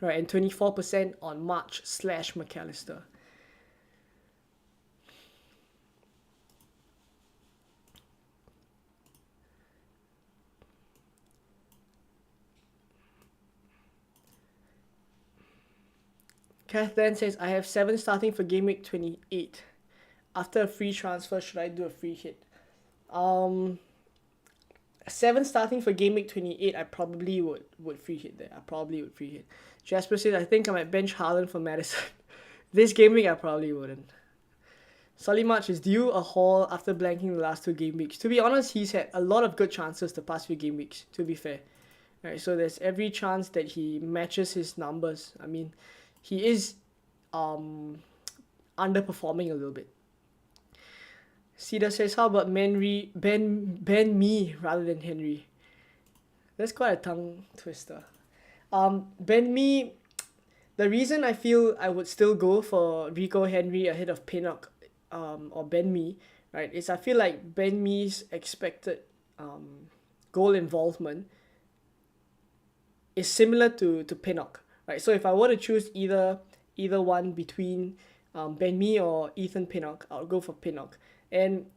right, and 24% on March/McAllister. Kath then says, I have 7 starting for game week 28. After a free transfer, should I do a free hit? 7 starting for game week 28, I probably would free hit there. I probably would free hit. Jasper says, I think I might bench Haaland for Madison. This game week, I probably wouldn't. Solly March is due a haul after blanking the last 2 game weeks. To be honest, he's had a lot of good chances the past few game weeks, to be fair. Right, so there's every chance that he matches his numbers. I mean, he is underperforming a little bit. Cedar says, how about Ben Me rather than Henry? That's quite a tongue twister. Ben Me, the reason I feel I would still go for Rico Henry ahead of Pinnock or Ben Me, right, is I feel like Ben Me's expected goal involvement is similar to Pinnock, right? So if I were to choose either one between Ben Mee or Ethan Pinnock, I'll go for Pinnock. And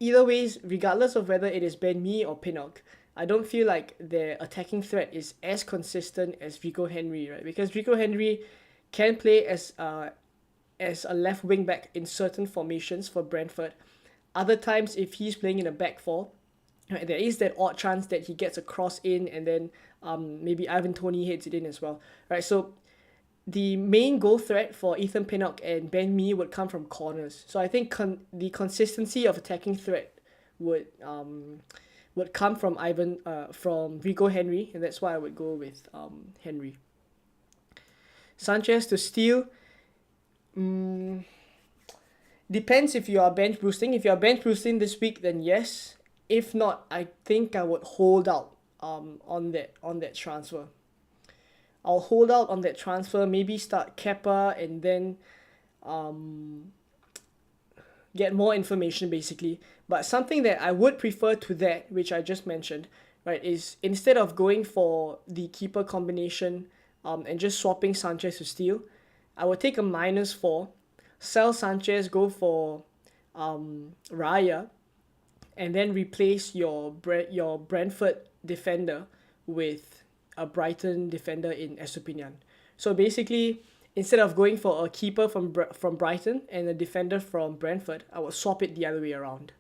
either ways, regardless of whether it is Ben Mee or Pinnock, I don't feel like their attacking threat is as consistent as Rico Henry, right? Because Rico Henry can play as a left wing back in certain formations for Brentford. Other times, if he's playing in a back four, right, there is that odd chance that he gets a cross in and then maybe Ivan Toney hits it in as well, right? So the main goal threat for Ethan Pinnock and Ben Mee would come from corners. So I think the consistency of attacking threat would come from from Rico Henry, and that's why I would go with Henry. Sanchez to steal. Depends if you are bench boosting. If you are bench boosting this week, then yes. If not, I think I would hold out on that transfer. I'll hold out on that transfer, maybe start Kepa and then get more information basically. But something that I would prefer to that, which I just mentioned, right, is instead of going for the keeper combination and just swapping Sanchez to steal, I would take a -4, sell Sanchez, go for Raya, and then replace your Brentford defender with a Brighton defender in Estupinian. So basically, instead of going for a keeper from Brighton and a defender from Brentford, I would swap it the other way around.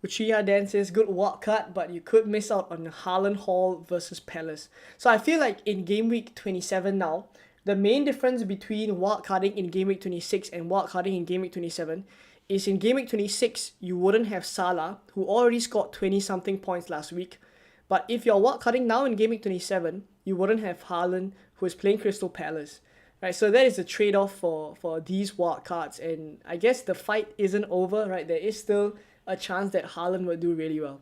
Uchiha then says, good wild card, but you could miss out on Haaland Hall versus Palace. So I feel like in game week 27 now, the main difference between wildcarding in game week 26 and wildcarding in game week 27 is in game week 26, you wouldn't have Salah, who already scored 20-something points last week. But if you're wildcarding now in game week 27, you wouldn't have Haaland, who is playing Crystal Palace. Right, so that is the trade-off for these wildcards. And I guess the fight isn't over, right? There is still a chance that Haaland would do really well.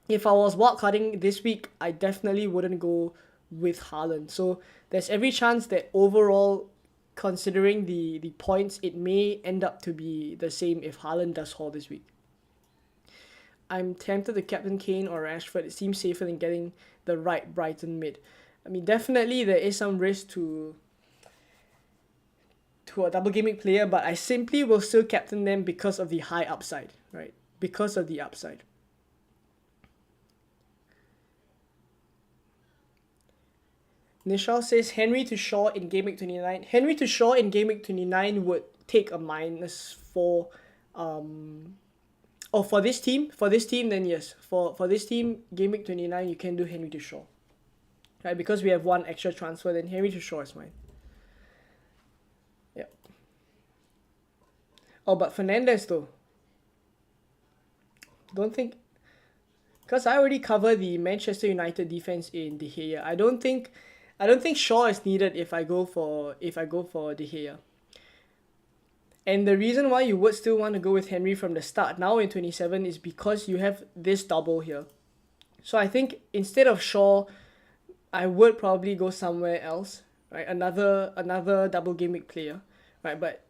If I was wildcarding this week, I definitely wouldn't go with Haaland. So there's every chance that overall, considering the points, it may end up to be the same if Haaland does haul this week. I'm tempted to captain Kane or Rashford. It seems safer than getting the right Brighton mid. I mean, definitely there is some risk to a double gaming player, but I simply will still captain them because of the high upside, right? Because of the upside. Nishal says Henry to Shaw in Game Week 29. Henry to Shaw in Game Week 29 would take a -4. Oh, for this team, then yes. For this team, Game Week 29, you can do Henry to Shaw. Right, because we have one extra transfer, then Henry to Shaw is fine. Yep. Oh, but Fernandes though. Don't think, because I already covered the Manchester United defense in De Gea. I don't think Shaw is needed if I go for De Gea. And the reason why you would still want to go with Henry from the start now in 27 is because you have this double here. So I think instead of Shaw, I would probably go somewhere else, right? Another double game week player, right? But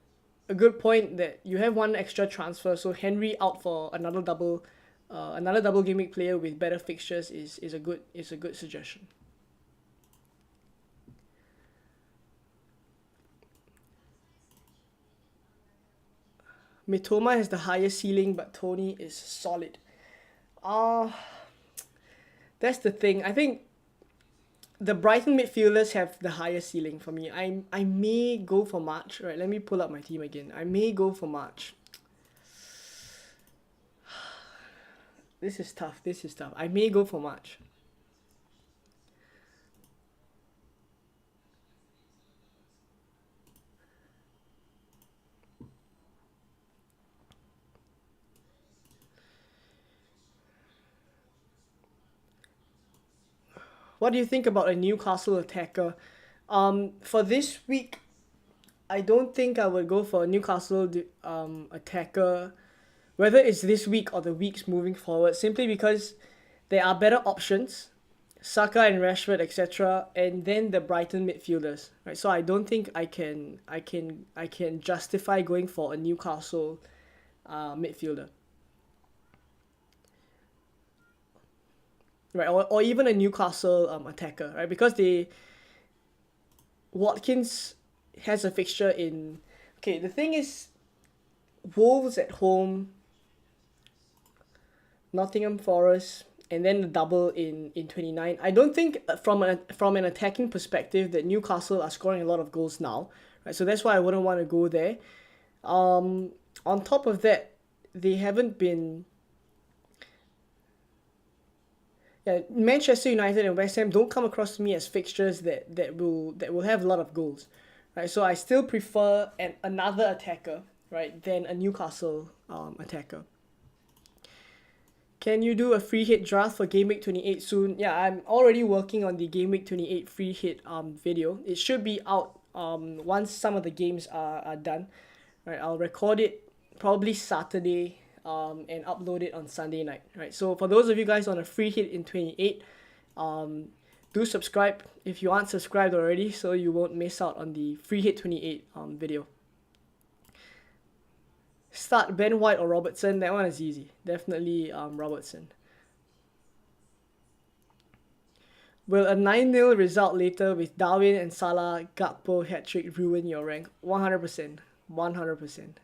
a good point that you have one extra transfer, so Henry out for another double game week player with better fixtures is a good suggestion. Mitoma has the highest ceiling, but Toney is solid. That's the thing. I think the Brighton midfielders have the highest ceiling for me. I may go for March. Right, let me pull up my team again. I may go for March. This is tough. I may go for March. What do you think about a Newcastle attacker? For this week, I don't think I would go for a Newcastle attacker, whether it's this week or the weeks moving forward, simply because there are better options, Saka and Rashford, etc., and then the Brighton midfielders, right? So I don't think I can justify going for a Newcastle midfielder. Right, or even a Newcastle attacker, right? Because Watkins has a fixture in. Okay, the thing is, Wolves at home, Nottingham Forest, and then the double in 29. I don't think from an attacking perspective that Newcastle are scoring a lot of goals now, right? So that's why I wouldn't want to go there. On top of that, they haven't been. Yeah, Manchester United and West Ham don't come across to me as fixtures that will have a lot of goals, right? So I still prefer another attacker, right, than a Newcastle attacker. Can you do a free hit draft for Game Week 28 soon? Yeah, I'm already working on the Game Week 28 free hit video. It should be out once some of the games are done. Right, I'll record it probably Saturday and upload it on Sunday night, right? So for those of you guys on a free hit in 28, do subscribe if you aren't subscribed already, so you won't miss out on the free hit 28 video. Start Ben White or Robertson. That one is easy. Definitely Robertson. Will a 9-0 result later with Darwin and Salah Gakpo hat-trick ruin your rank? 100%. 100%.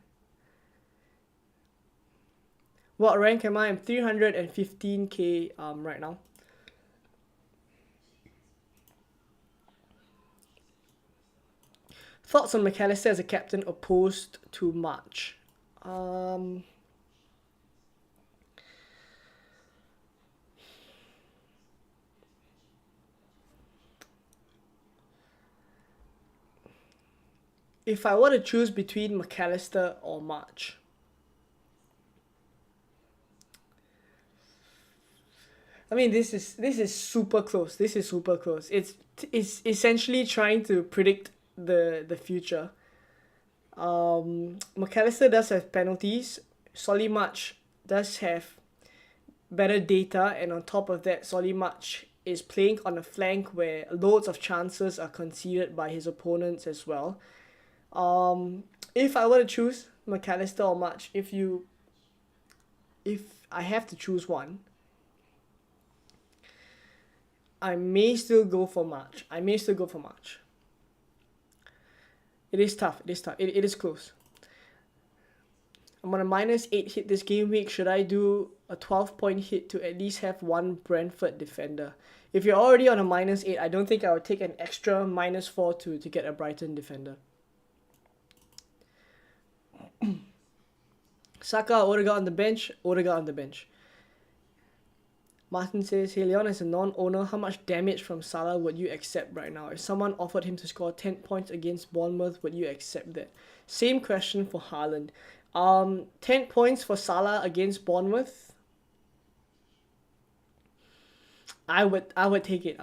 What rank am I? I'm 315k right now. Thoughts on McAllister as a captain opposed to March? If I were to choose between McAllister or March, I mean, this is super close. This is super close. It's essentially trying to predict the future. McAllister does have penalties. Solly March does have better data, and on top of that, Solly March is playing on a flank where loads of chances are conceded by his opponents as well. If I were to choose McAllister or March, if I have to choose one, I may still go for March. It is tough. It is close. I'm on a -8 hit this game week. Should I do a 12-point hit to at least have one Brentford defender? If you're already on a -8, I don't think I would take an extra -4 to get a Brighton defender. Saka, Odegaard on the bench. Martin says, hey Leon, as a non-owner, how much damage from Salah would you accept right now? If someone offered him to score 10 points against Bournemouth, would you accept that? Same question for Haaland. 10 points for Salah against Bournemouth. I would take it.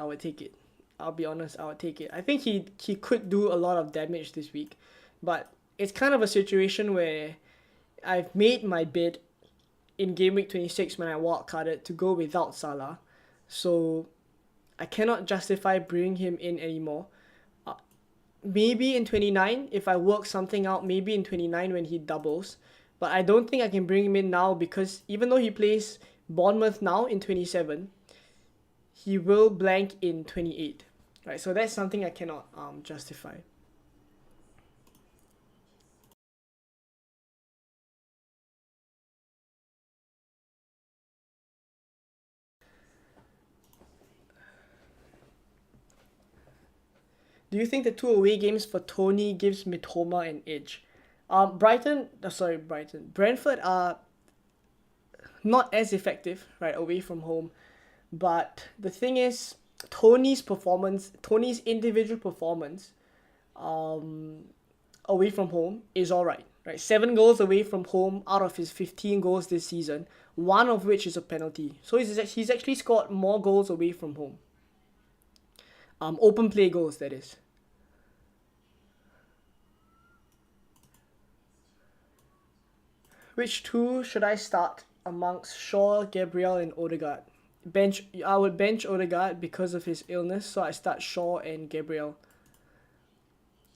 I'll be honest, I would take it. I think he could do a lot of damage this week, but it's kind of a situation where I've made my bid in game week 26 when I wildcarded to go without Salah, so I cannot justify bringing him in anymore. Maybe in 29 if I work something out, maybe in 29 when he doubles, but I don't think I can bring him in now because even though he plays Bournemouth now in 27, he will blank in 28, right? So that's something I cannot justify. Do you think the 2 away games for Toney gives Mitoma an edge? Brentford are not as effective, right, away from home. But the thing is, Toney's individual performance away from home is alright, right? 7 goals away from home out of his 15 goals this season, one of which is a penalty. So he's actually scored more goals away from home. Open play goals, that is. Which 2 should I start amongst Shaw, Gabriel, and Odegaard? I would bench Odegaard because of his illness, so I start Shaw and Gabriel.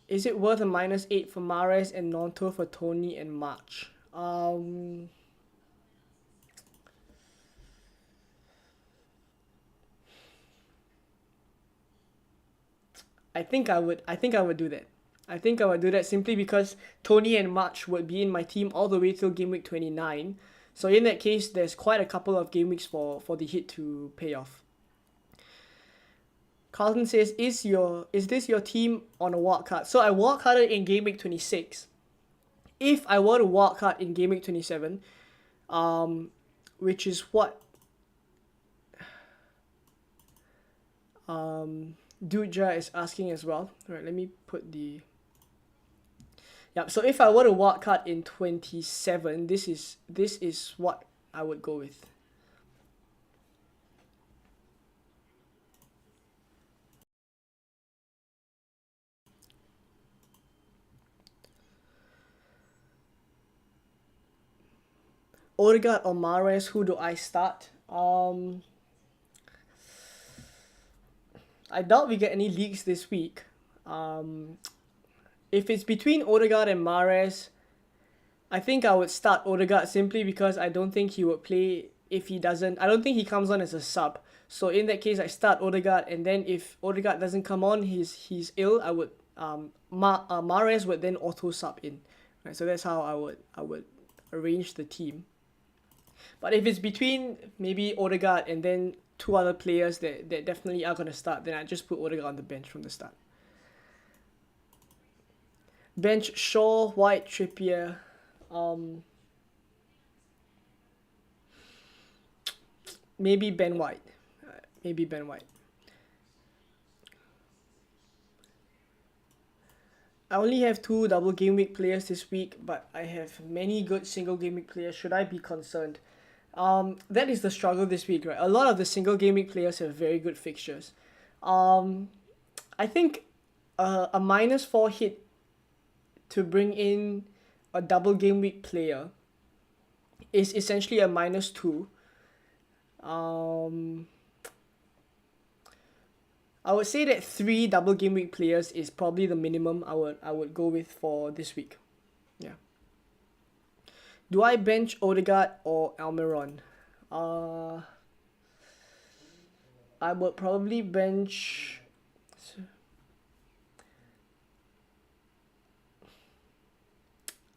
Is it worth a -8 for Mahrez and Gnonto for Toney and March? I think I would do that. I think I would do that simply because Toney and March would be in my team all the way till game week 29. So in that case, there's quite a couple of game weeks for the hit to pay off. Carlton says, is this your team on a wildcard? So I wildcarded in game week 26. If I were to wildcard in game week 27, which is what Duja is asking as well. All right, let me put the... Yep, so if I were to wildcard in 27, this is what I would go with. Odegaard or Mahrez, who do I start? I doubt we get any leaks this week. If it's between Odegaard and Mahrez, I think I would start Odegaard simply because I don't think he would play if he doesn't. I don't think he comes on as a sub. So in that case, I start Odegaard, and then if Odegaard doesn't come on, he's ill, I would Mahrez would then auto sub in. Right, so that's how I would arrange the team. But if it's between maybe Odegaard and then 2 other players that definitely are going to start, then I just put Odegaard on the bench from the start. Bench Shaw, White, Trippier. Maybe Ben White. I only have 2 double game week players this week, but I have many good single game week players. Should I be concerned? That is the struggle this week, right? A lot of the single game week players have very good fixtures. I think a -4 hit to bring in a double game week player is essentially a -2. I would say that 3 double game week players is probably the minimum I would go with for this week. Yeah. Do I bench Odegaard or Almiron? I would probably bench.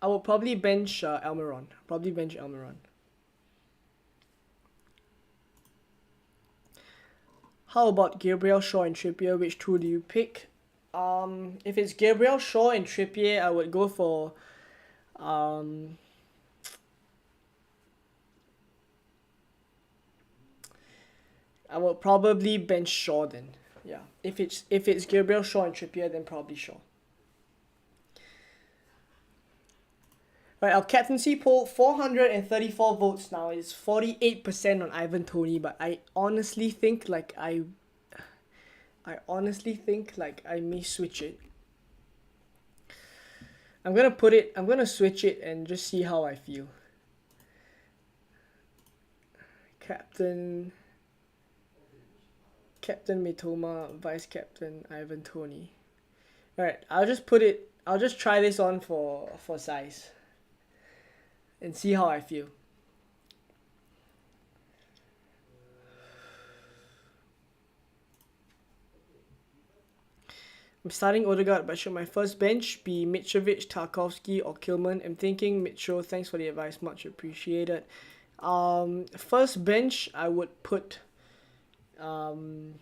I would probably bench Almiron. Probably bench Almiron. How about Gabriel Shaw and Trippier? Which two do you pick? If it's Gabriel Shaw and Trippier, I would go for I would probably bench Shaw then. Yeah. If it's Gabriel Shaw and Trippier, then probably Shaw. Right, our captaincy poll, 434 votes now. It's 48% on Ivan Toney, but I honestly think like I may switch it. I'm gonna switch it and just see how I feel. Captain Mitoma, vice captain Ivan Toney. Alright, I'll just try this on for size and see how I feel. I'm starting Odegaard, but should my first bench be Mitrovic, Tarkowski, or Kilman? I'm thinking Mitro. Thanks for the advice, much appreciated. First bench, I would put Mitrovic,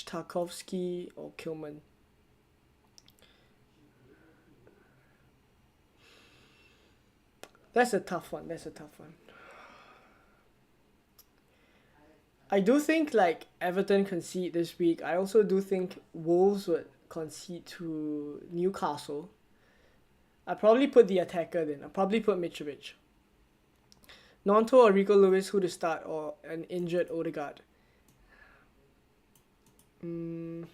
Tarkowski, or Kilman. That's a tough one. I do think like Everton concede this week. I also do think Wolves would concede to Newcastle. I'd probably put the attacker then. I'd probably put Mitrovic. Nonto or Rico Lewis, who to start, or an injured Odegaard? I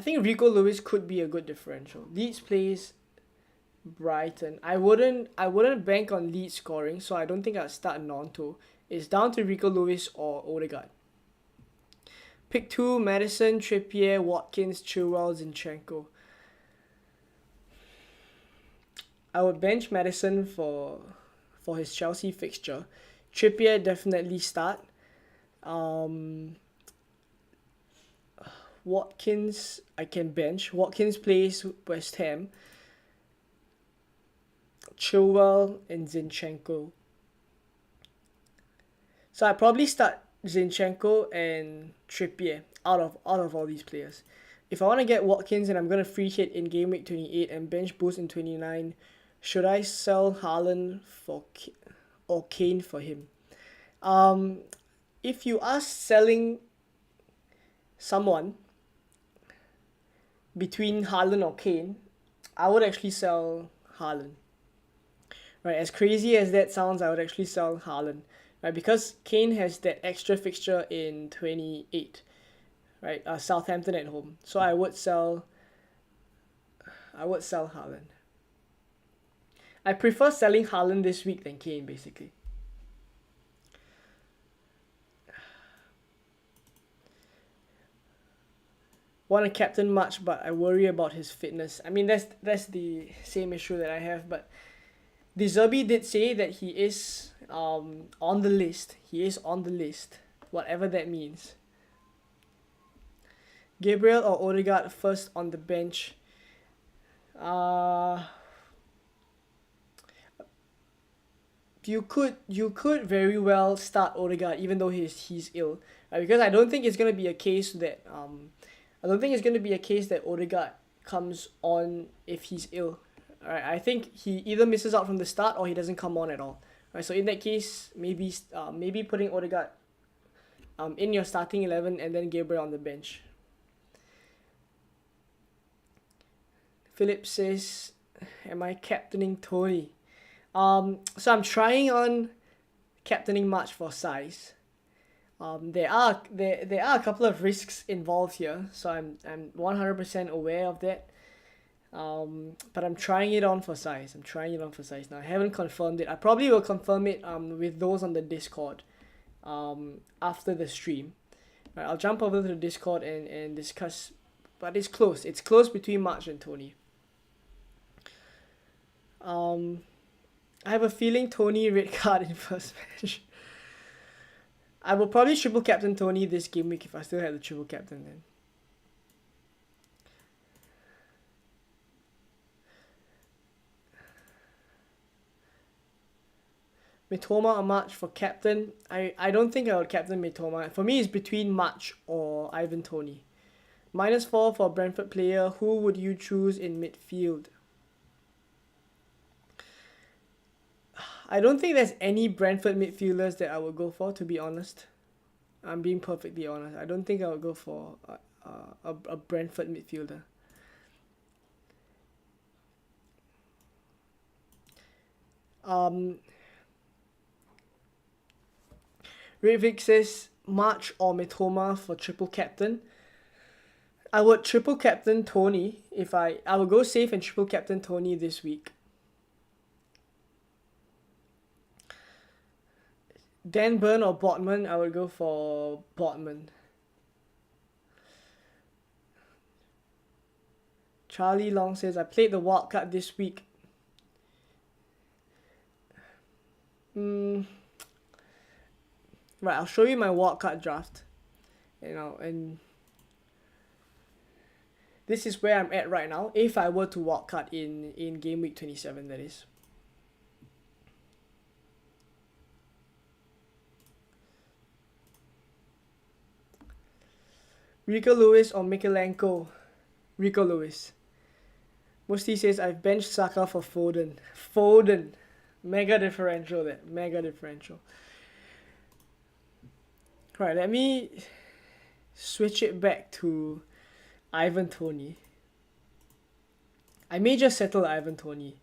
think Rico Lewis could be a good differential. Leeds plays Brighton. I wouldn't bank on Leeds scoring, so I don't think I'd start Nonto. It's down to Rico Lewis or Odegaard. Pick 2, Maddison, Trippier, Watkins, Chilwell, Zinchenko. I would bench Maddison for his Chelsea fixture. Trippier definitely start. Watkins I can bench. Watkins plays West Ham. Chilwell and Zinchenko. So I probably start Zinchenko and Trippier out of all these players. If I want to get Watkins and I'm going to free hit in game week 28 and bench boost in 29, should I sell Haaland or Kane for him? If you are selling someone between Haaland or Kane, I would actually sell Haaland. Right, as crazy as that sounds, I would actually sell Haaland. Right, because Kane has that extra fixture in 28. Right, Southampton at home. So I would sell Haaland. I prefer selling Haaland this week than Kane, basically. Want to captain much, but I worry about his fitness. I mean, that's the same issue that I have, but the Zerbi did say that he is on the list. He is on the list, whatever that means. Gabriel or Odegaard first on the bench. You could very well start Odegaard even though he's ill, because I don't think it's gonna be a case that Odegaard comes on if he's ill. Alright, I think he either misses out from the start or he doesn't come on at all. Right, so in that case, maybe putting Odegaard in your starting 11 and then Gabriel on the bench. Philip says, am I captaining Toney? So I'm trying on captaining March for size. There are a couple of risks involved here, so I'm 100% aware of that. But I'm trying it on for size. Now. I haven't confirmed it. I probably will confirm it with those on the Discord after the stream. Right, I'll jump over to the Discord and discuss. But it's close. It's close between March and Toney. I have a feeling Toney red card in first match. I will probably triple captain Toney this game week if I still had the triple captain then. Mitoma or March for captain. I don't think I would captain Mitoma. For me, it's between March or Ivan Toney. -4 for Brentford player. Who would you choose in midfield? I don't think there's any Brentford midfielders that I would go for, to be honest. I'm being perfectly honest. I don't think I would go for a Brentford midfielder. Rivik says March or Mitoma for triple captain. I would triple captain Toney if I would go safe and triple captain Toney this week. Dan Burn or Botman, I would go for Botman. Charlie Long says, I played the wildcard this week. Right, I'll show you my wildcard draft. And this is where I'm at right now. If I were to wildcard in game week 27, that is. Rico Lewis or Mikalenko? Rico Lewis. Musti says, I've benched Saka for Foden. Foden. Mega differential there. Mega differential. Right, let me switch it back to Ivan Toney. I may just settle Ivan Toney.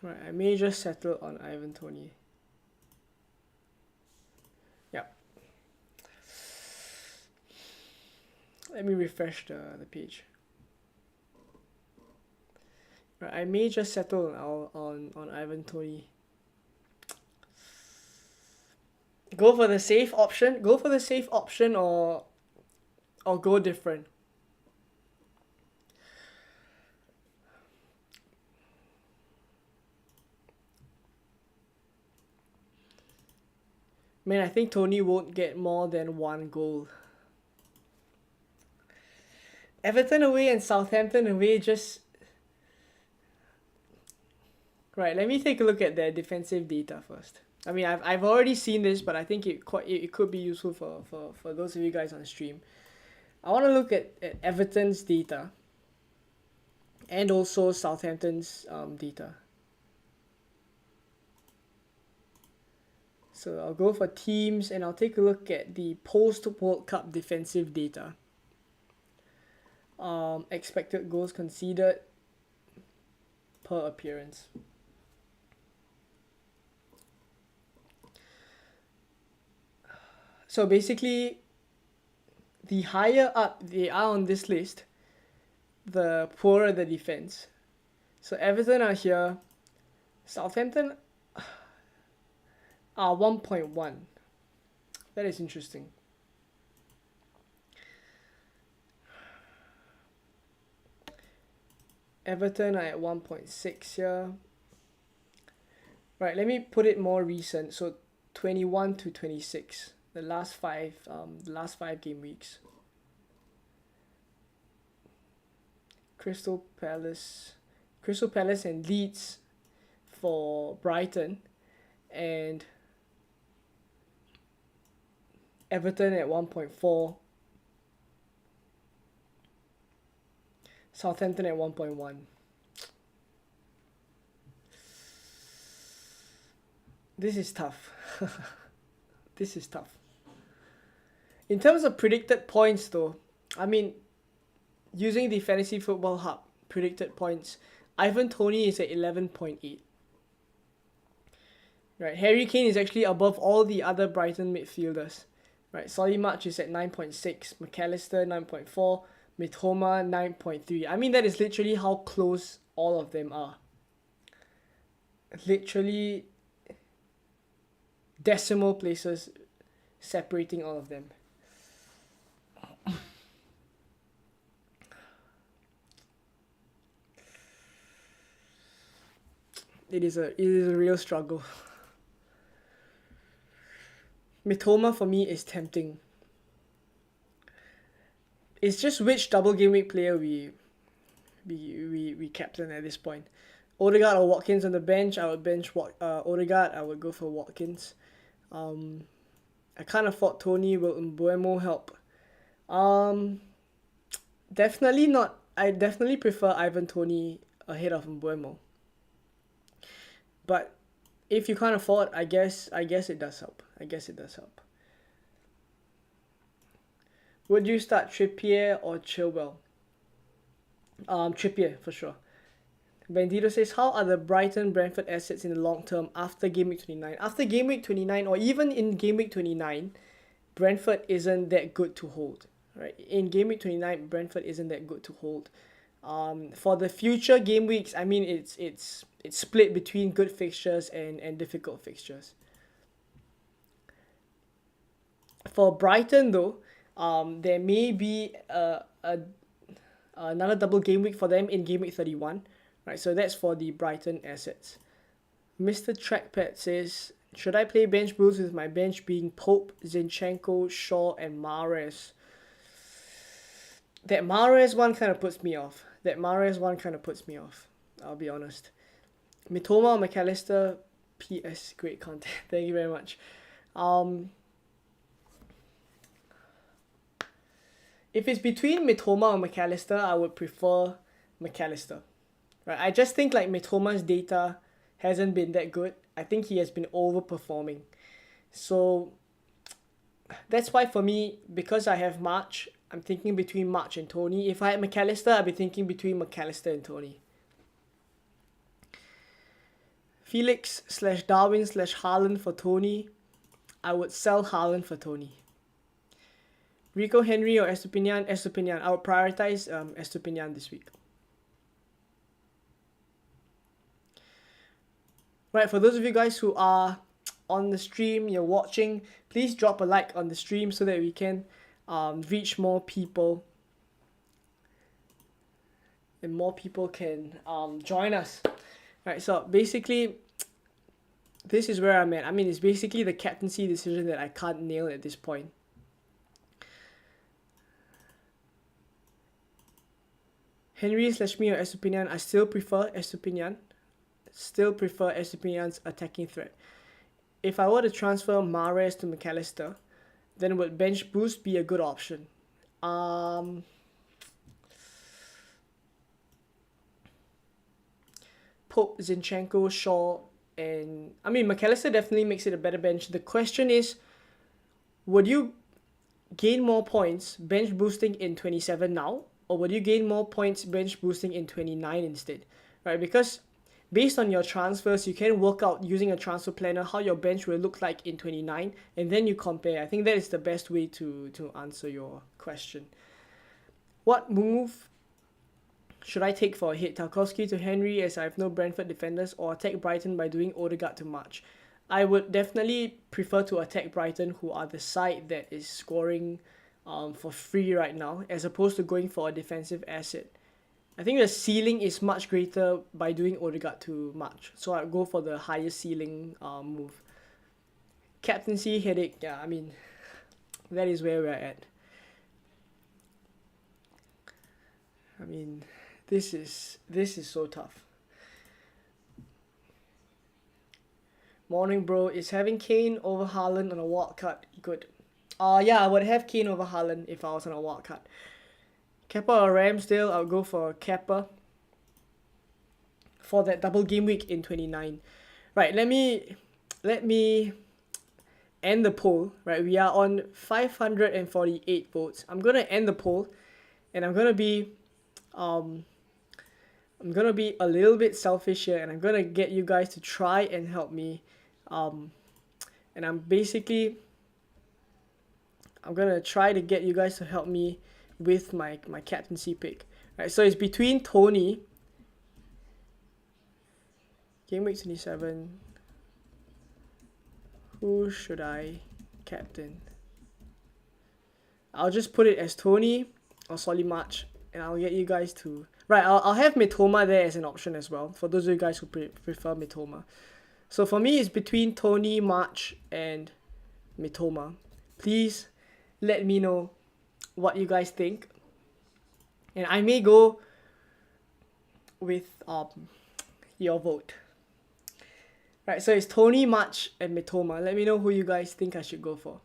Right, I may just settle on Ivan Toney. Yep. Let me refresh the page. Right, I may just settle on Ivan Toney. Go for the safe option. Or go different. Man, I think Toney won't get more than 1 goal. Everton away and Southampton away just... Right, let me take a look at their defensive data first. I mean, I've already seen this, but I think it could be useful for those of you guys on stream. I want to look at Everton's data and also Southampton's data. So I'll go for teams and I'll take a look at the post-World Cup defensive data. Expected goals conceded per appearance. So basically, the higher up they are on this list, the poorer the defense. So Everton are here. Southampton are 1.1. That is interesting. Everton are at 1.6 here. Right, let me put it more recent. So 21 to 26. The last five game weeks. Crystal Palace and Leeds for Brighton, and Everton at 1.4, Southampton at 1.1. This is tough. This is tough. In terms of predicted points though, I mean, using the Fantasy Football Hub predicted points, Ivan Toney is at 11.8. Right, Harry Kane is actually above all the other Brighton midfielders. Right, Solly March is at 9.6, McAllister 9.4, Mitoma 9.3. I mean, that is literally how close all of them are. Literally decimal places separating all of them. It is a real struggle. Mitoma for me is tempting. It's just which double game week player we captain at this point. Odegaard or Watkins on the bench. I would bench Odegaard. I would go for Watkins. I can't afford Toney. Will Mbeumo help? Definitely not. I definitely prefer Ivan Toney ahead of Mbeumo. But if you can't afford, I guess it does help. Would you start Trippier or Chilwell? Trippier for sure. Bandito says, how are the Brighton Brentford assets in the long term after game week 29? After game week 29 or even in game week 29, Brentford isn't that good to hold. Right? In game week 29, Brentford isn't that good to hold. For the future game weeks, I mean it's split between good fixtures and difficult fixtures. For Brighton though, there may be another double game week for them in game week 31. Right, so that's for the Brighton assets. Mr. Trackpad says, should I play bench boost with my bench being Pope, Zinchenko, Shaw, and Mahrez? That Mahrez one kind of puts me off. I'll be honest. Mitoma or McAllister, PS, great content. Thank you very much. If it's between Mitoma or McAllister, I would prefer McAllister. Right? I just think like Mitoma's data hasn't been that good. I think he has been overperforming. So that's why for me, because I have March, I'm thinking between March and Toney. If I had McAllister, I'd be thinking between McAllister and Toney. Felix/Darwin/Haaland for Toney. I would sell Haaland for Toney. Rico Henry or Estupinian? Estupinian. I would prioritize Estupinian this week. Right, for those of you guys who are on the stream, you're watching, please drop a like on the stream so that we can reach more people. And more people can join us. Right, so basically, this is where I'm at. I mean, it's basically the captaincy decision that I can't nail at this point. Henry/me or Estupinian, I still prefer Estupinian. Still prefer Estupinian's attacking threat. If I were to transfer Mahrez to McAllister, then would bench boost be a good option? Pope, Zinchenko, Shaw, and I mean McAllister definitely makes it a better bench. The question is, would you gain more points bench boosting in 27 now, or would you gain more points bench boosting in 29 instead? Right, because based on your transfers, you can work out using a transfer planner how your bench will look like in 29, and then you compare. I think that is the best way to answer your question. What move should I take for a hit? Tarkowski to Henry as I have no Brentford defenders, or attack Brighton by doing Odegaard to March? I would definitely prefer to attack Brighton, who are the side that is scoring for free right now, as opposed to going for a defensive asset. I think the ceiling is much greater by doing Odegaard to March, so I'd go for the higher ceiling move. Captaincy headache, yeah, I mean, that is where we're at. I mean, this is so tough. Morning, bro. Is having Kane over Haaland on a wild card good? Yeah, I would have Kane over Haaland if I was on a wild card. Kepa or Ramsdale, I'll go for Kepa for that double game week in 29. Right, let me end the poll. Right, we are on 548 votes. I'm gonna end the poll, and I'm gonna be a little bit selfish here, and I'm gonna get you guys to try and help me. And I'm gonna try to get you guys to help me with my captaincy pick. Right, so it's between Toney, game week 27. Who should I captain. I'll just put it as Toney or Solly March, and I'll get you guys to... Right, I'll have Mitoma there as an option as well, for those of you guys who prefer Mitoma. So for me, it's between Toney, March, and Mitoma. Please let me know what you guys think. And I may go with your vote. Right, so it's Toney, March, and Mitoma. Let me know who you guys think I should go for.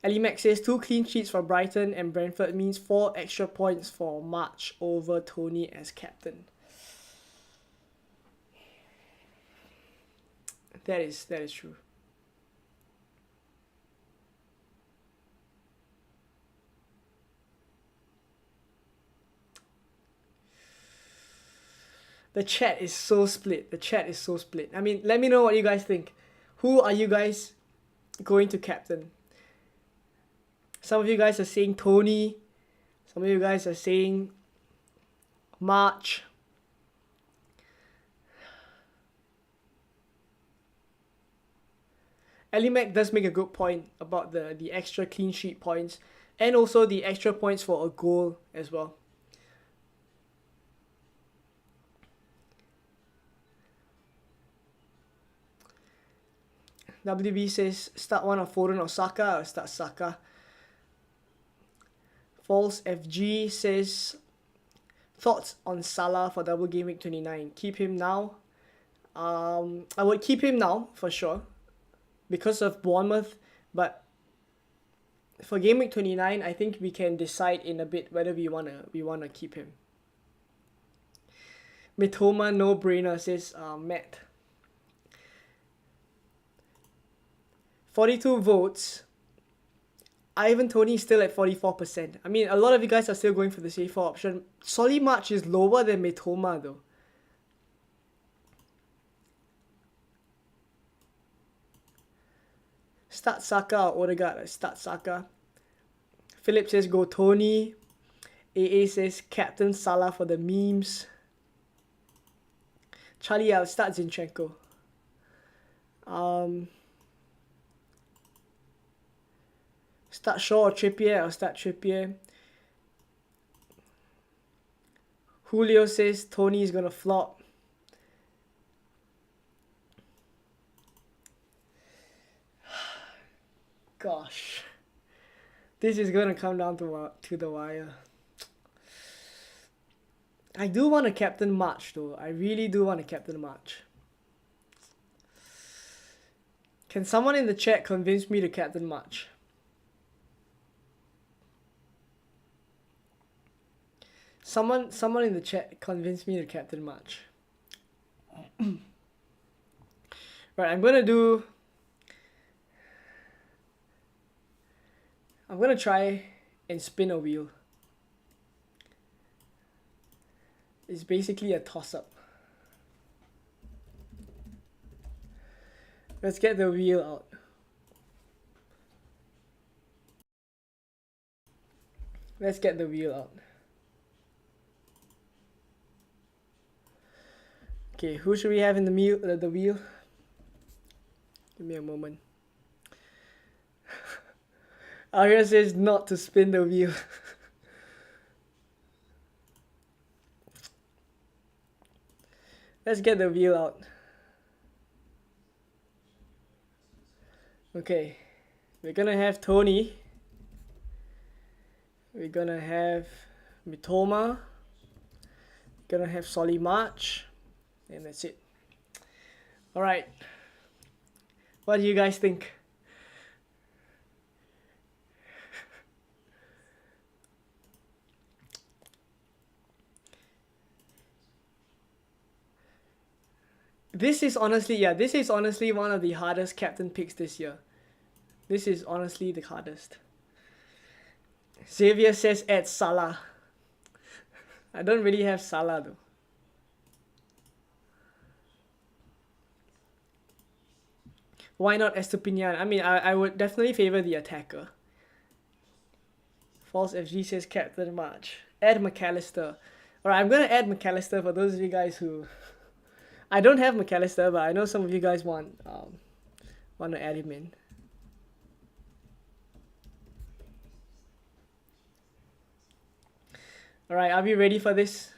Elimac says 2 clean sheets for Brighton and Brentford means 4 extra points for March over Toney as captain. That is true. The chat is so split. The chat is so split. I mean, let me know what you guys think. Who are you guys going to captain? Some of you guys are saying Toney. Some of you guys are saying March. Elimac does make a good point about the extra clean sheet points and also the extra points for a goal as well. WB says start one of Foden or Saka, or start Saka. False FG says thoughts on Salah for double game week 29. Keep him now. I would keep him now for sure because of Bournemouth, but for game week 29, I think we can decide in a bit whether we wanna keep him. Mitoma no brainer, says Matt. 42 votes. Ivan Toney is still at 44%. I mean, a lot of you guys are still going for the safer option. Solly March is lower than Mitoma though. Start Saka or Odegaard. Start Saka. Philip says go Toney. AA says captain Salah for the memes. Charlie, I'll start Zinchenko. Start Shaw or Trippier? I'll start Trippier. Julio says Toney is gonna flop. Gosh, this is gonna come down to the wire. I do want to captain March though. I really do want to captain March. Can someone in the chat convince me to captain March? Someone in the chat convince me to captain March. Right, I'm gonna try and spin a wheel. It's basically a toss-up. Let's get the wheel out. Let's get the wheel out. Okay, who should we have in the wheel? Give me a moment. Arya says not to spin the wheel. Let's get the wheel out. Okay, we're gonna have Toney. We're gonna have Mitoma. We're gonna have Solly March. And that's it. Alright. What do you guys think? This is honestly one of the hardest captain picks this year. This is honestly the hardest. Xavier says add Salah. I don't really have Salah though. Why not Estupinian? I mean, I would definitely favor the attacker. False FG says Captain March. Add McAllister. Alright, I'm gonna add McAllister for those of you guys who... I don't have McAllister, but I know some of you guys want Want to add him in. Alright, are we ready for this?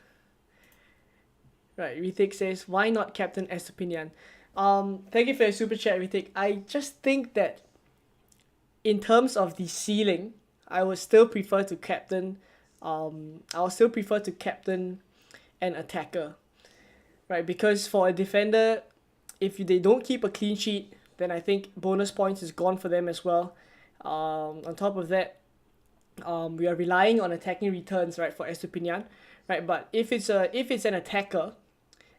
Right, Rithik says, why not Captain Estepinian? Thank you for your super chat, Rithik. I just think that in terms of the ceiling, I would still prefer to captain an attacker. Right, because for a defender, if they don't keep a clean sheet, then I think bonus points is gone for them as well. On top of that, we are relying on attacking returns, right, for Estepinian, right? But if it's an attacker,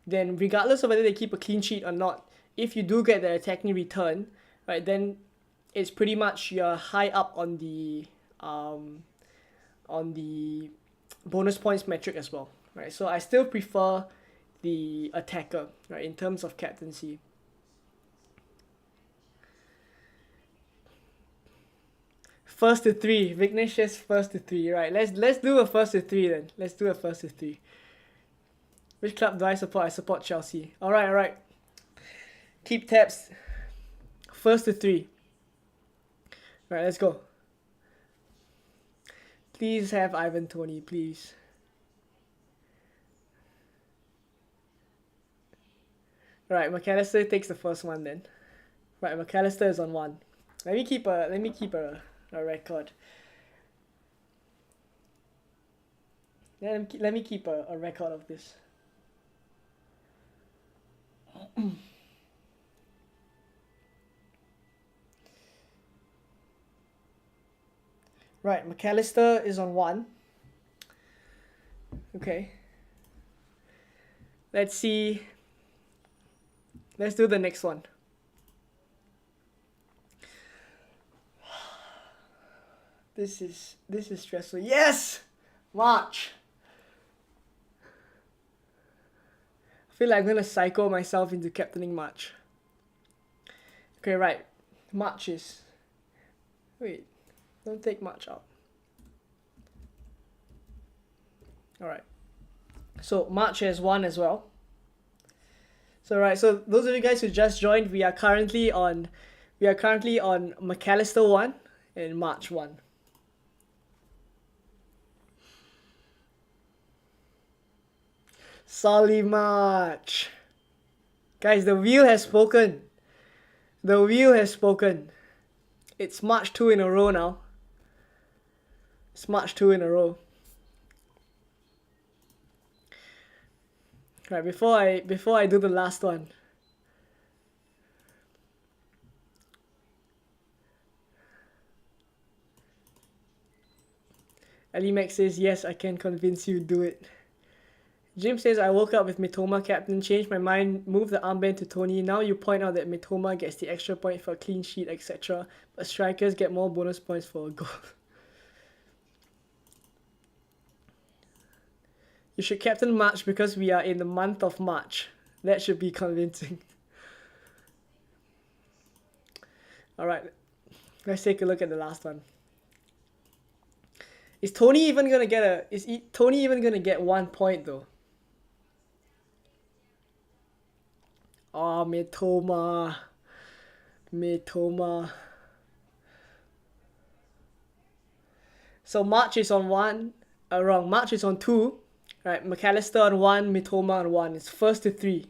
then regardless of whether they keep a clean sheet or not, if you do get the attacking return, right, then it's pretty much you're high up on the bonus points metric as well, right? So I still prefer the attacker, right, in terms of captaincy. First to 3. Vignesh says first to 3. Right, let's do a first to 3 then. Let's do a first to 3. Which club do I support? I support Chelsea. Alright. Keep tabs. First to 3. Right, let's go. Please have Ivan Toney, please. Right, McAllister takes the first one then. Right, McAllister is on 1. Let me keep a record. Let me keep a record of this. Right, McAllister is on 1. Okay. Let's see. Let's do the next one. This is stressful. Yes! March! I feel like I'm gonna psycho myself into captaining March. Okay, right. March is... Wait. Don't take March out. Alright. So March has 1 as well. So right, so those of you guys who just joined, we are currently on McAllister 1 and March 1. Solly March. Guys, the wheel has spoken. The wheel has spoken. It's March 2 in a row now. It's March 2 in a row. Right, before I do the last one. Alimax says, yes, I can convince you, do it. Jim says, I woke up with Mitoma captain, changed my mind, moved the armband to Toney. Now you point out that Mitoma gets the extra point for a clean sheet, etc. But strikers get more bonus points for a goal. You should captain March because we are in the month of March. That should be convincing. Alright, let's take a look at the last one. Is Toney even gonna get 1 point though? Oh, Mitoma. So March is on 1. Wrong. March is on 2. Right. McAllister on 1. Mitoma on 1. It's first to 3.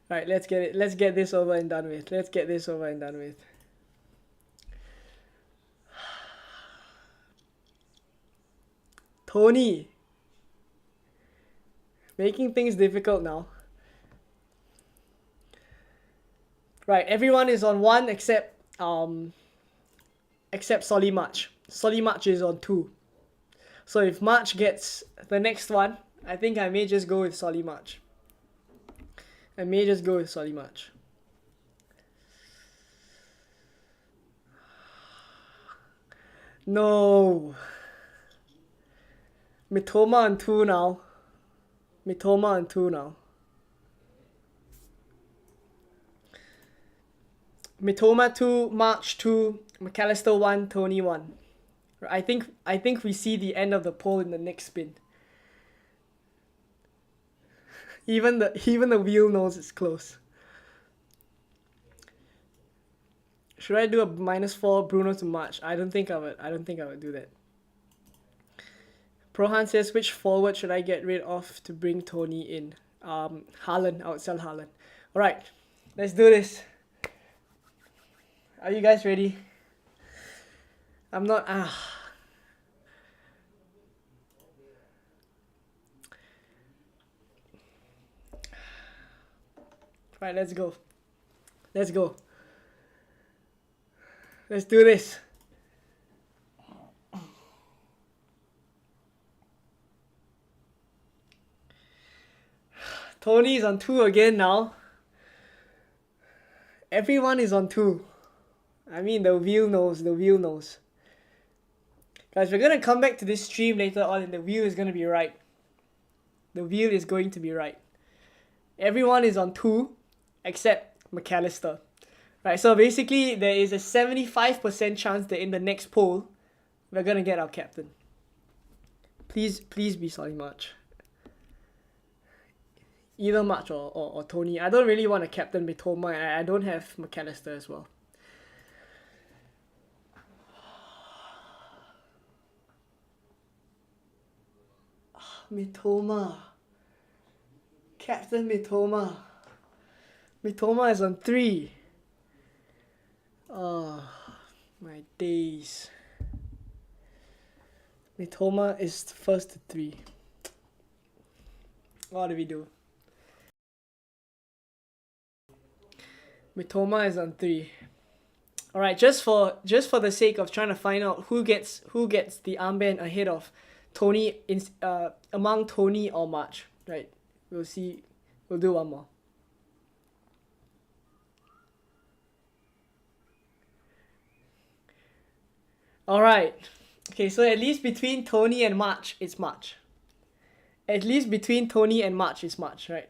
Right. Let's get this over and done with. Toney. Making things difficult now. Right, everyone is on 1 except Solly March. Solly March is on 2. So if March gets the next one, I think I may just go with Solly March. No. Mitoma on 2 now. Mitoma 2, March 2, McAllister 1, Toney 1. I think we see the end of the poll in the next spin. Even the wheel knows it's close. Should I do a -4 Bruno to March? I don't think I would do that. Prohan says, which forward should I get rid of to bring Toney in? Haaland. I would sell Haaland. Alright, let's do this. Are you guys ready? I'm not. Right, let's go. Let's go. Let's do this. Toney is on 2 again now. Everyone is on 2. I mean, the wheel knows. The wheel knows. Guys, we're going to come back to this stream later on and the wheel is going to be right. The wheel is going to be right. Everyone is on 2 except McAllister. Right, so basically there is a 75% chance that in the next poll, we're going to get our captain. Please be Solly March. Either March or Toney. I don't really want to captain Mitoma and I don't have McAllister as well. Mitoma. Captain Mitoma. Mitoma is on 3. Oh, my days. Mitoma is first to 3. What do we do? Mitoma is on 3. Alright, just for the sake of trying to find out who gets the armband ahead of Toney among Toney or March. Right. We'll see. We'll do one more. Alright. Okay, so at least between Toney and March, it's March. At least between Toney and March is March, right?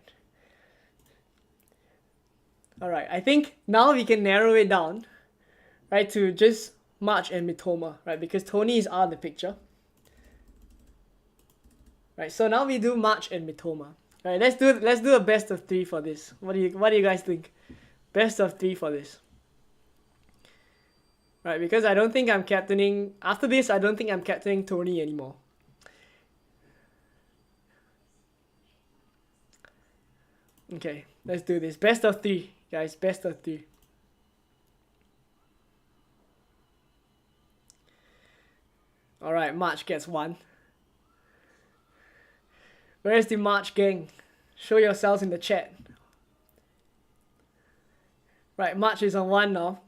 Alright, I think now we can narrow it down, right, to just March and Mitoma, right? Because Toney is out of the picture. Right, so now we do March and Mitoma. Alright, let's do a best of 3 for this. What do you guys think? Best of 3 for this. Right, because I don't think I'm captaining after this, I don't think I'm captaining Toney anymore. Okay, let's do this. Best of 3, guys, best of 3. Alright, March gets 1. Where's the March gang? Show yourselves in the chat. Right, March is on 1 now.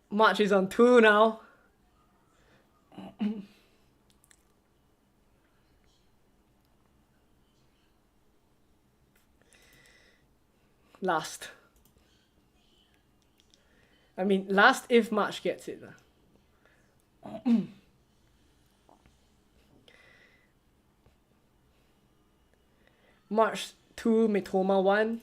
March is on 2 now. Last. I mean, last if March gets it. March 2, Mitoma 1.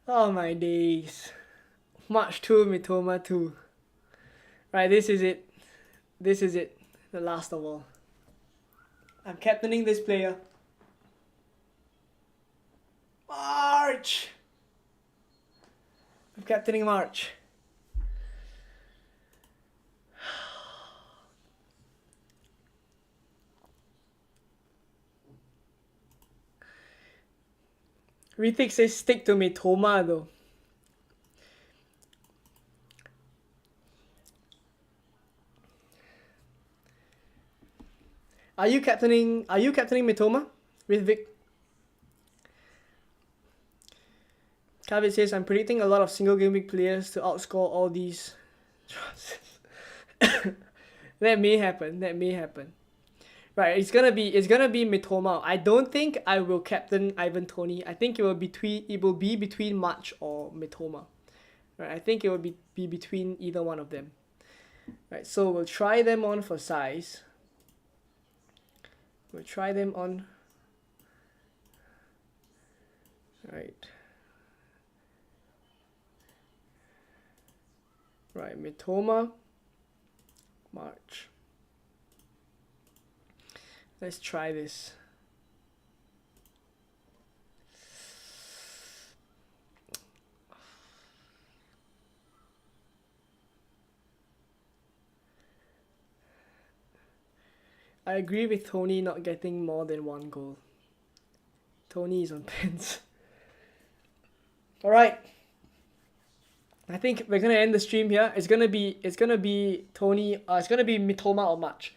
Oh my days. March 2, Mitoma 2. Right, this is it. This is it. The last of all. I'm captaining this player. March! I'm captaining March. Rethik says stick to Mitoma though. Are you captaining Mitoma with Vic? Kavit says I'm predicting a lot of single game week players to outscore all these. That may happen. Right, it's gonna be Mitoma. I don't think I will captain Ivan Toney. I think it will be between March or Mitoma. Right, I think it will be between either one of them. Right, so we'll try them on for size. We'll try them on. Right. Right, Mitoma, March. Let's try this. I agree with Toney not getting more than 1 goal. Toney is on pens. Alright. I think we're gonna end the stream here. It's gonna be Toney, it's gonna be Mitoma or March.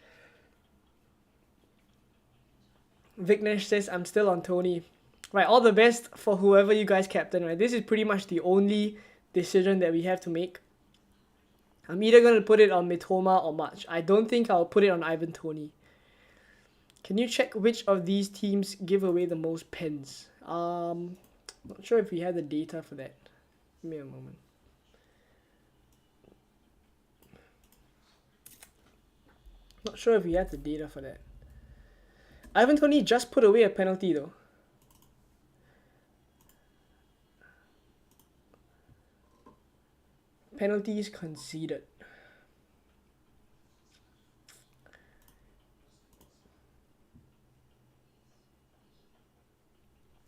Vignesh says I'm still on Toney. Right, all the best for whoever you guys captain, right? This is pretty much the only decision that we have to make. I'm either gonna put it on Mitoma or March. I don't think I'll put it on Ivan Toney. Can you check which of these teams give away the most pens? Not sure if we have the data for that. Give me a moment. Not sure if we have the data for that. Ivan Toney just put away a penalty though. Penalties conceded.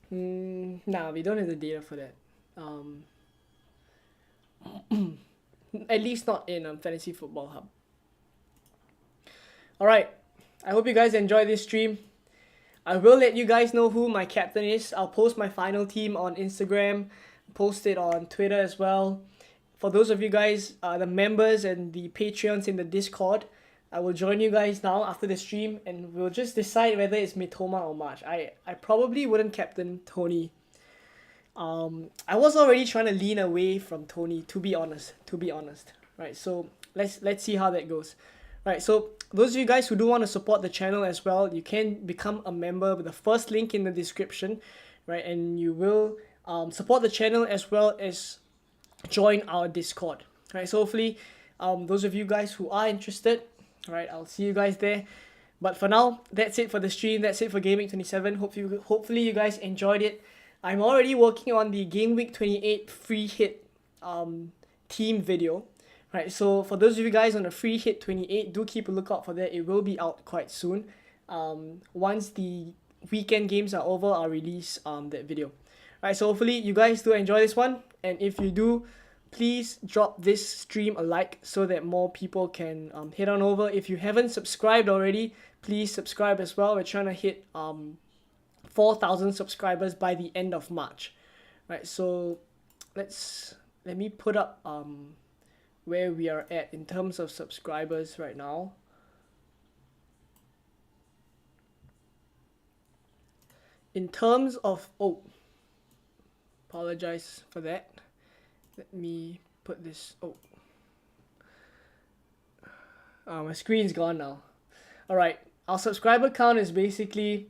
Nah, we don't have the data for that. At least not in Fantasy Football Hub. Alright, I hope you guys enjoyed this stream. I will let you guys know who my captain is. I'll post my final team on Instagram, post it on Twitter as well. For those of you guys, the members and the Patreons in the Discord, I will join you guys now after the stream and we'll just decide whether it's Mitoma or March. I probably wouldn't captain Toney. I was already trying to lean away from Toney, to be honest. Right, so let's see how that goes. Right, so those of you guys who do want to support the channel as well, you can become a member with the first link in the description, right? And you will support the channel as well as join our Discord. Right, so hopefully those of you guys who are interested, right, I'll see you guys there. But for now, that's it for the stream. That's it for Game Week 27. Hopefully you guys enjoyed it. I'm already working on the Game Week 28 free hit team video. Right, so for those of you guys on the free hit 28, do keep a lookout for that. It will be out quite soon. Once the weekend games are over, I'll release that video. Right, so hopefully you guys do enjoy this one. And if you do, please drop this stream a like so that more people can head on over. If you haven't subscribed already, please subscribe as well. We're trying to hit 4,000 subscribers by the end of March. Right, so let me put up where we are at in terms of subscribers right now. In terms of apologize for that. Let me put this. My screen's gone now. Alright, our subscriber count is basically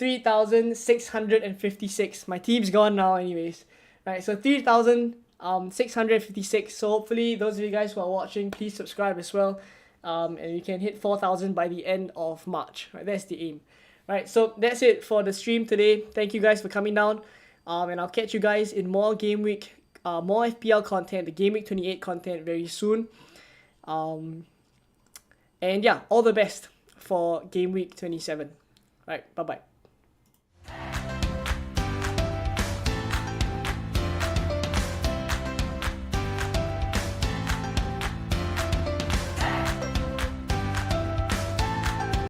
3,656. My team's gone now anyways. Right, so 3,656. So hopefully those of you guys who are watching, please subscribe as well. And we can hit 4,000 by the end of March. Right, that's the aim. Right, so that's it for the stream today. Thank you guys for coming down. And I'll catch you guys in more Game Week, more FPL content, the Game Week 28 content very soon. And yeah, all the best for Game Week 27. Right, bye-bye.